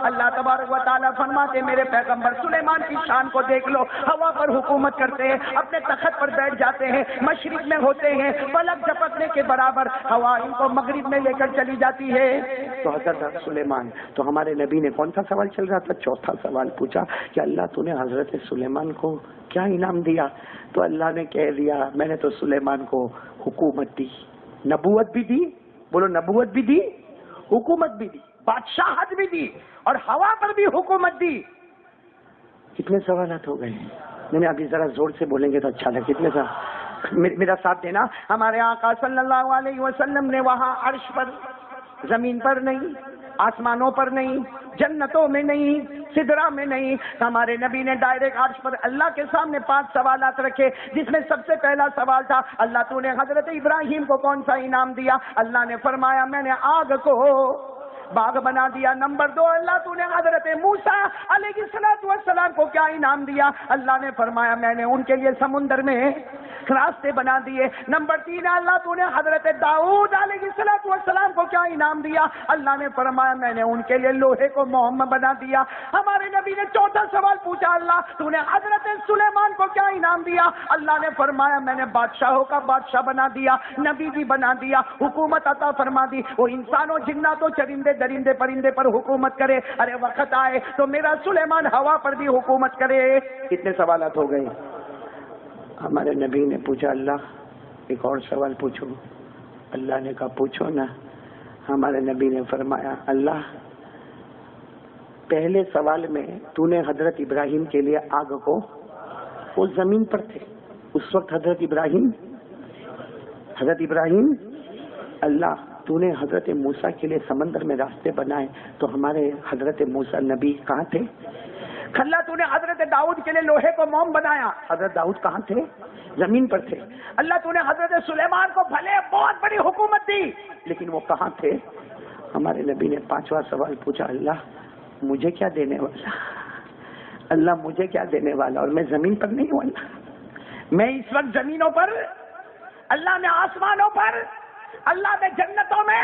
اللہ تبارک و تعالیٰ فرماتے میرے پیغمبر سلیمان کی شان کو دیکھ لو, ہوا پر حکومت کرتے ہیں, اپنے تخت پر بیٹھ جاتے ہیں, مشرق میں ہوتے ہیں, پلک جھپکنے کے برابر ہوا ان کو مغرب میں لے کر چلی جاتی ہے. تو حضرت سلیمان, تو ہمارے نبی نے کون سا سوال چل رہا تھا, 4تھا سوال پوچھا کہ اللہ تو نے حضرت سلیمان کو کیا انعام دیا. تو اللہ نے کہہ دیا میں نے تو سلیمان کو حکومت دی, نبوت بھی دی, بولو نبوت بھی دی, حکومت بھی دی, بادشاہت بھی دی, اور ہوا پر بھی حکومت دی. کتنے سوالات ہو گئے, میں نے ابھی ذرا زور سے بولیں گے تو اچھا لگے. کتنے میرا ساتھ دینا. ہمارے آقا صلی اللہ علیہ وسلم نے وہاں عرش پر, زمین پر نہیں, آسمانوں پر نہیں, جنتوں میں نہیں, سدرہ میں نہیں, ہمارے نبی نے ڈائریکٹ عرش پر اللہ کے سامنے 5 سوالات رکھے, جس میں سب سے پہلا سوال تھا اللہ تو نے حضرت ابراہیم کو کون سا انعام دیا. اللہ نے فرمایا میں نے آگ کو باغ بنا دیا. نمبر 2, اللہ تو نے حضرت موسیٰ علیہ السلام کو کیا انعام دیا. اللہ نے فرمایا میں نے ان کے لیے سمندر میں راستے بنا دیے. نمبر 3, اللہ تو نے حضرت داؤد علیہ السلام کو کیا انعام دیا. اللہ نے فرمایا میں نے ان کے لیے لوہے کو موم بنا دیا. ہمارے نبی نے 4تھا سوال پوچھا اللہ تو نے حضرت سلیمان کو کیا انعام دیا. اللہ نے فرمایا میں نے بادشاہوں کا بادشاہ بنا دیا, نبی بھی بنا دیا, حکومت عطا فرما دی. وہ انسانوں, جناتوں, چرندے, درندے, پرندے پر حکومت کرے. ارے وقت آئے تو میرا سلیمان ہوا پر بھی حکومت کرے. کتنے سوالات ہو گئے. ہمارے نبی نے پوچھا اللہ ایک اور سوال پوچھو. اللہ نے کہا پوچھو نا. ہمارے نبی نے فرمایا اللہ پہلے سوال میں تو نے حضرت ابراہیم کے لیے آگ کو, وہ زمین پر تھے اس وقت حضرت ابراہیم, اللہ تو نے حضرت موسیٰ کے لیے سمندر میں راستے بنائے تو ہمارے حضرت موسیٰ نبی کہاں تھے. اللہ تو نے حضرت داؤد کے لیے لوہے کو موم بنایا, حضرت داؤد کہاں تھے, زمین پر تھے. اللہ تو نے حضرت سلیمان کو بھلے بہت بڑی حکومت دی لیکن وہ کہاں تھے. ہمارے نبی نے 5واں سوال پوچھا اللہ مجھے کیا دینے والا, اللہ مجھے کیا دینے والا, اور میں زمین پر نہیں ہوں. اللہ میں اس وقت زمینوں پر, اللہ میں آسمانوں پر, اللہ میں جنتوں میں,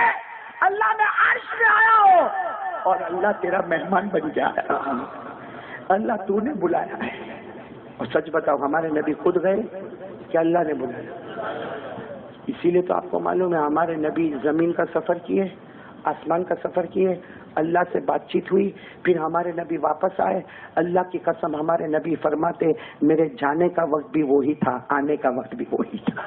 اللہ میں عرش میں آیا ہوں, اور اللہ تیرا مہمان بن جا رہا ہوں. اللہ تو نے بلایا ہے. اور سچ بتاؤ ہمارے نبی خود گئے کہ اللہ نے بلایا. اسی لیے تو آپ کو معلوم ہے ہمارے نبی زمین کا سفر کیے, آسمان کا سفر کیے, اللہ سے بات چیت ہوئی, پھر ہمارے نبی واپس آئے. اللہ کی قسم ہمارے نبی فرماتے میرے جانے کا وقت بھی وہی تھا, آنے کا وقت بھی وہی تھا.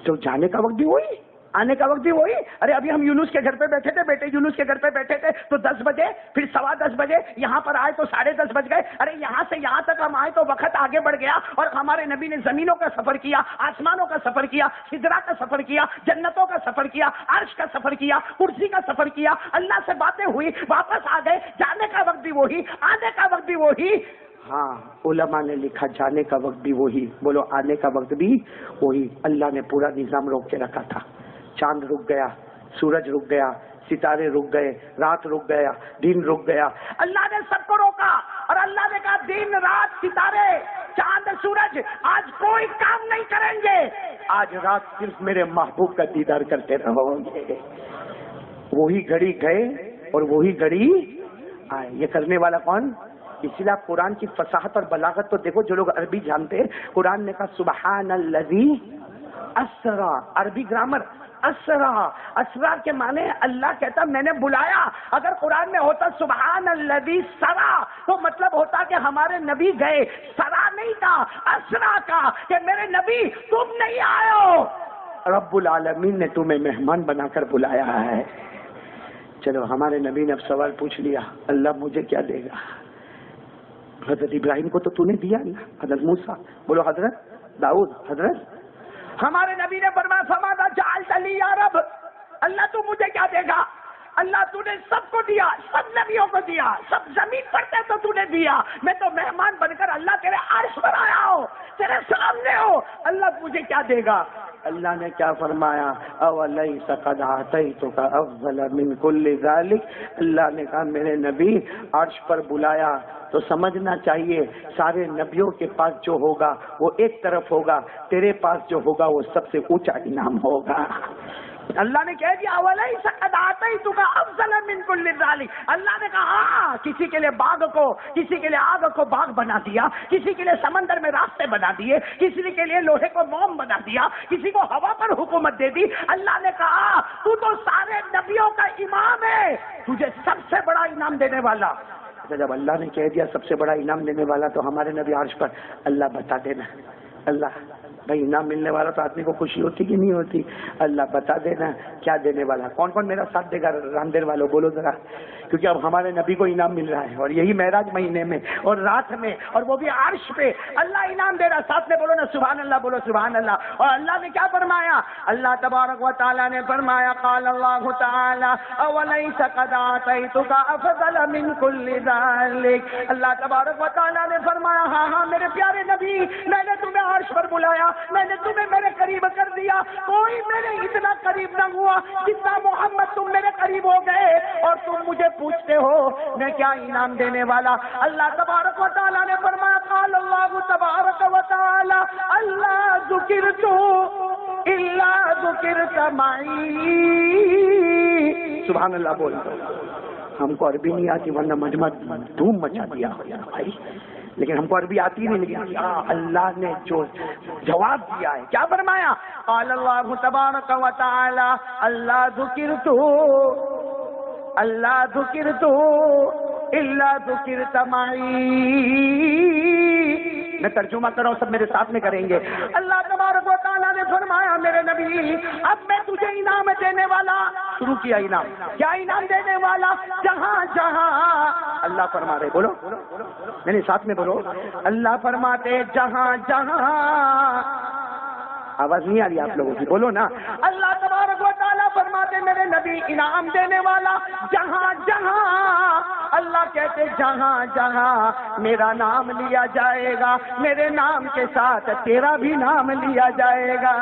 تو جانے کا وقت بھی وہی, آنے کا وقت بھی وہی. ارے ابھی ہم یونس کے گھر پہ بیٹھے تھے, بیٹے یونس کے گھر پہ بیٹھے تھے تو 10 بجے, پھر 10:15 بجے, یہاں پر آئے تو 10:30 بج گئے. ارے یہاں سے یہاں تک ہم آئے تو وقت آگے بڑھ گیا, اور ہمارے نبی نے زمینوں کا سفر کیا, آسمانوں کا سفر کیا, سدرا کا سفر کیا, جنتوں کا سفر کیا, عرش کا سفر کیا, کرسی کا سفر کیا, اللہ سے باتیں ہوئی, واپس آ گئے. جانے کا وقت بھی وہی, آنے کا وقت بھی وہی. ہاں, علماء نے لکھا جانے کا وقت بھی وہی, بولو آنے کا وقت بھی وہی. اللہ نے پورا نظام روک کے رکھا تھا. چاند رک گیا, سورج رک گیا, ستارے رک گئے, رات رک گیا, دن رک گیا. اللہ نے سب کو روکا, اور اللہ نے کہا دن رات ستارے چاند سورج آج کوئی کام نہیں کریں گے, آج رات صرف میرے محبوب کا دیدار کرتے رہو گے. وہی گھڑی گئے اور وہی گھڑی آئے. یہ کرنے والا کون؟ اسی لیے آپ قرآن کی فصاحت اور بلاغت تو دیکھو. جو لوگ عربی جانتے ہیں, قرآن نے کہا سبحان الذی اسرا, عربی گرامر اسرا, اسرا کے معنی اللہ کہتا میں نے بلایا. اگر قرآن میں ہوتا سبحان الذی سرا تو مطلب ہوتا کہ ہمارے نبی گئے, سرا نہیں تھا, اسرا کا, کہ میرے نبی تم نہیں آئے ہو, رب العالمین نے تمہیں مہمان بنا کر بلایا ہے. چلو ہمارے نبی نے اب سوال پوچھ لیا, اللہ مجھے کیا دے گا؟ حضرت ابراہیم کو تو نے دیا اللہ, حضرت موسیٰ, بولو حضرت داؤد, حضرت. ہمارے نبی نے فرمایا فماذا جعلت لی یا رب, اللہ تو مجھے کیا دے گا؟ اللہ تو نے سب کو دیا, سب نبیوں کو دیا, سب زمین پر تھے تو تو نے دیا, میں تو مہمان بن کر اللہ تیرے عرش پر آیا ہوں, تیرے سامنے ہو, اللہ مجھے کیا دے گا؟ اللہ نے کیا فرمایا؟ اولیس قد اعطیتک افضل من کل ذلک. اللہ نے کہا میرے نبی عرش پر بلایا تو سمجھنا چاہیے سارے نبیوں کے پاس جو ہوگا وہ ایک طرف ہوگا, تیرے پاس جو ہوگا وہ سب سے اونچا انعام ہوگا. اللہ نے کہہ دیا اولیس قد اعطیتک افضل من کل ذلک. اللہ نے کہا ہاں, کسی کے لیے باغ کو, کسی کے لیے آگ کو باغ بنا دیا, کسی کے لیے سمندر میں راستے بنا دیے, کسی کے لیے لوہے کو موم بنا دیا, کسی کو ہوا پر حکومت دے دی. اللہ نے کہا تو سارے نبیوں کا امام ہے, تجھے سب سے بڑا انعام دینے والا. جب اللہ نے کہہ دیا سب سے بڑا انعام دینے والا تو ہمارے نبی عرش پر, اللہ بتا دینا. اللہ بھائی انعام ملنے والا تو آدمی کو خوشی ہوتی کہ نہیں ہوتی؟ اللہ بتا دینا کیا دینے والا. کون کون میرا ساتھ دے گا رامدیر والوں, بولو ذرا, کیونکہ اب ہمارے نبی کو انعام مل رہا ہے, اور یہی معراج مہینے میں اور رات میں, اور وہ بھی عرش پہ اللہ انعام دے رہا. ساتھ میں بولو نا سبحان اللہ, بولو سبحان اللہ. اور اللہ نے کیا فرمایا؟ اللہ تبارک و تعالیٰ نے فرمایا قال اللہ تعالیٰ اولیس قد اعطیتک افضل من کل ذلک. اللہ تبارک و تعالیٰ نے فرمایا ہاں ہاں میرے پیارے نبی, میں نے تمہیں عرش پر بلایا, میں نے تمہیں میرے قریب کر دیا. کوئی میرے اتنا قریب نہ ہوا جتنا محمد تم میرے قریب ہو گئے, اور تم مجھے پوچھتے ہو میں کیا انعام دینے والا. اللہ تبارک و تعالیٰ نے فرمایا قال اللہ تبارک و تعالیٰ اللہ ذکرت الا ذکرت معی. سبحان اللہ بول. ہم کو عربی نہیں آتی ورنہ مجمع دھوم مچا دیا بھائی, لیکن ہم کو عربی آتی نہیں. لیکن اللہ نے جو جواب دیا ہے کیا فرمایا؟ قال اللہ تبارک و تعالی اللہ ذکرت الا ذکرت معی. میں ترجمہ کر رہا ہوں, سب میرے ساتھ میں کریں گے. اللہ تبارک و تعالیٰ نے فرمایا میرے نبی اب میں تجھے انعام دینے والا. شروع کیا انعام, کیا انعام دینے والا؟ جہاں جہاں اللہ فرما رہے, بولو میرے ساتھ میں بولو, اللہ فرماتے جہاں جہاں. آواز نہیں آ رہی آپ لوگوں کی, بولو نا. اللہ تبارک و تعالیٰ فرماتے میرے نبی انعام دینے والا جہاں جہاں. اللہ کہتے جہاں جہاں میرا نام لیا جائے گا, میرے نام کے ساتھ تیرا بھی نام لیا جائے گا.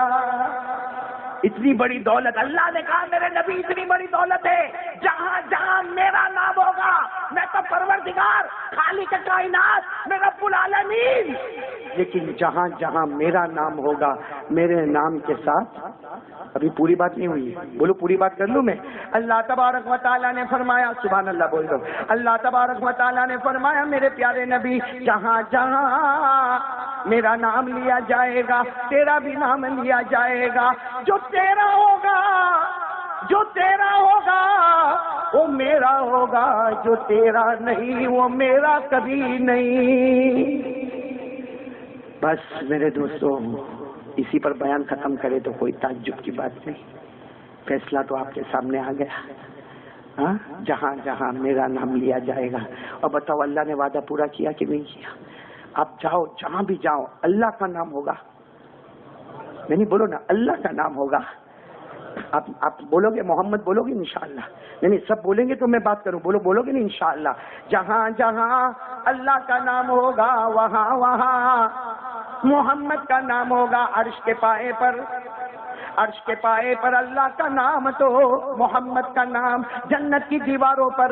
اتنی بڑی دولت, اللہ نے کہا میرے نبی اتنی بڑی دولت ہے, جہاں جہاں میرا نام ہوگا, میں تو پروردگار خالق کائنات میں رب العالمین, لیکن جہاں جہاں میرا نام ہوگا میرے نام کے ساتھ. ابھی پوری بات نہیں ہوئی, بولو پوری بات کر لوں میں. اللہ تبارک و تعالیٰ نے فرمایا سبحان اللہ بول دو. اللہ تبارک و تعالیٰ نے فرمایا میرے پیارے نبی جہاں جہاں میرا نام لیا جائے گا تیرا بھی نام لیا جائے گا. جو تیرا ہوگا, جو تیرا ہوگا وہ میرا ہوگا, جو تیرا نہیں وہ میرا کبھی نہیں. بس میرے دوستوں اسی پر بیان ختم کرے تو کوئی تعجب کی بات نہیں. فیصلہ تو آپ کے سامنے آ گیا. ہاں جہاں جہاں میرا نام لیا جائے گا. اور بتاؤ اللہ نے وعدہ پورا کیا کہ نہیں کیا؟ آپ جاؤ جہاں بھی جاؤ اللہ کا نام ہوگا. نہیں بولو نا اللہ کا نام ہوگا. آپ بولو گے محمد بولو گے انشاءاللہ؟ نہیں سب بولیں گے تو میں بات کروں. بولو گے نہیں انشاءاللہ؟ جہاں جہاں اللہ کا نام ہوگا وہاں وہاں محمد کا نام ہوگا. عرش کے پائے پر اللہ کا نام تو محمد کا نام. جنت کی دیواروں پر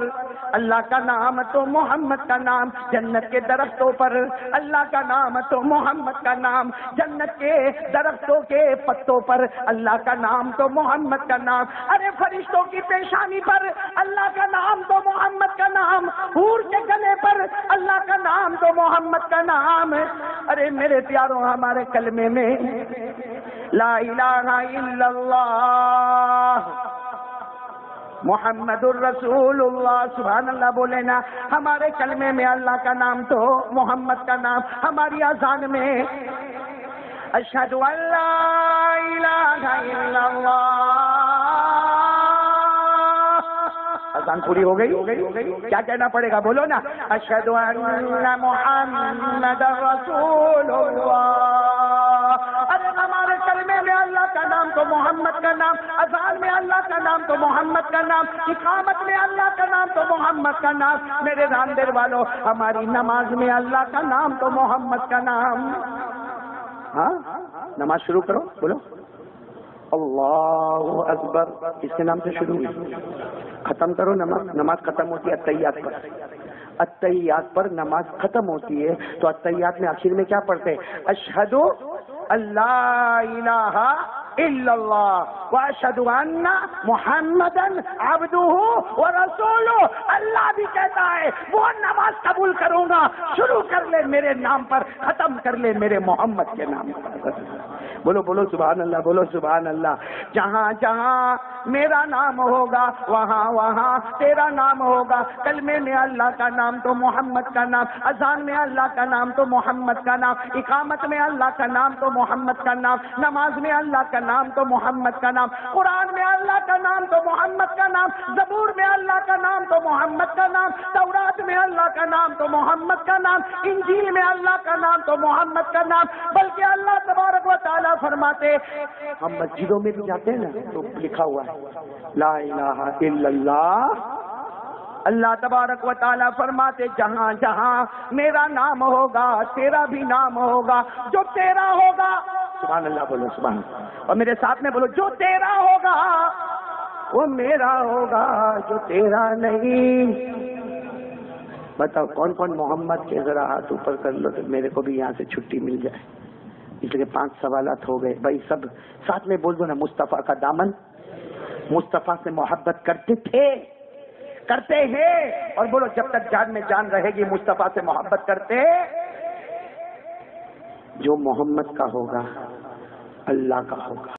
اللہ کا نام تو محمد کا نام. جنت کے درختوں پر اللہ کا نام تو محمد کا نام. جنت کے درختوں کے پتوں پر اللہ کا نام تو محمد کا نام. ارے فرشتوں کی پیشانی پر اللہ کا نام تو محمد کا نام. حور کے گلے پر اللہ کا نام تو محمد کا نام. ارے میرے پیاروں ہمارے کلمے میں لا الہ الا اللہ محمد الرسول اللہ سبحان اللہ بولے نا. ہمارے کلمے میں اللہ کا نام تو محمد کا نام. ہماری اذان میں اشہد ان لا الہ الا اللہ. اذان پوری ہو گئی. کیا کہنا پڑے گا بولو نا اشہد ان محمد رسول اللہ. ارے ہمارے کلمے میں اللہ کا نام تو محمد کا نام. اذان میں اللہ کا نام تو محمد کا نام. اقامت میں اللہ کا نام تو محمد کا نام. میرے راندیر والوں ہماری نماز میں اللہ کا نام تو محمد کا نام. ہاں نماز شروع کرو بولو اللہ اکبر. اس کے نام سے شروع ہوئی. ختم کرو نماز ختم ہوتی ہے التحیات پر. التحیات پر نماز ختم ہوتی ہے تو التحیات میں آخر میں کیا پڑھتے ہیں؟ اشہد اللہ الہ الا اللہ واشہد ان محمدا عبدہ ورسولہ. اللہ بھی کہتا ہے وہ نماز قبول کروں گا. شروع کر لے میرے نام پر, ختم کر لے میرے محمد کے نام پر. بولو سبحان اللہ, بولو سبحان اللہ. جہاں جہاں میرا نام ہوگا وہاں وہاں تیرا نام ہوگا. کلمے میں اللہ کا نام تو محمد کا نام. اذان میں اللہ کا نام تو محمد کا نام. اقامت میں اللہ کا نام تو محمد کا نام. نماز میں اللہ کا نام تو محمد کا نام. قرآن میں اللہ کا نام تو محمد کا نام. زبور میں اللہ کا نام تو محمد کا نام. تورات میں اللہ کا نام تو محمد کا نام. انجیل میں اللہ کا نام تو محمد کا نام. بلکہ اللہ تبارک و تعالیٰ فرماتے, ہم مسجدوں میں بھی جاتے ہیں نا تو لکھا ہوا ہے لا الہ الا اللہ. اللہ تبارک و تعالیٰ فرماتے جہاں جہاں میرا نام ہوگا تیرا بھی نام ہوگا. جو تیرا ہوگا سبحان اللہ بولو سبحان اللہ. اور میرے ساتھ میں بولو جو تیرا ہوگا وہ میرا ہوگا, جو تیرا نہیں. بتاؤ کون کون محمد کے ذرا ہاتھ اوپر کر لو تو میرے کو بھی یہاں سے چھٹی مل جائے. اس لیے 5 سوالات ہو گئے بھائی. سب ساتھ میں بول دو نا مصطفیٰ کا دامن. مصطفیٰ سے محبت کرتے ہیں اور بولو جب تک جان میں جان رہے گی مصطفیٰ سے محبت کرتے. جو محمد کا ہوگا اللہ کا ہوگا.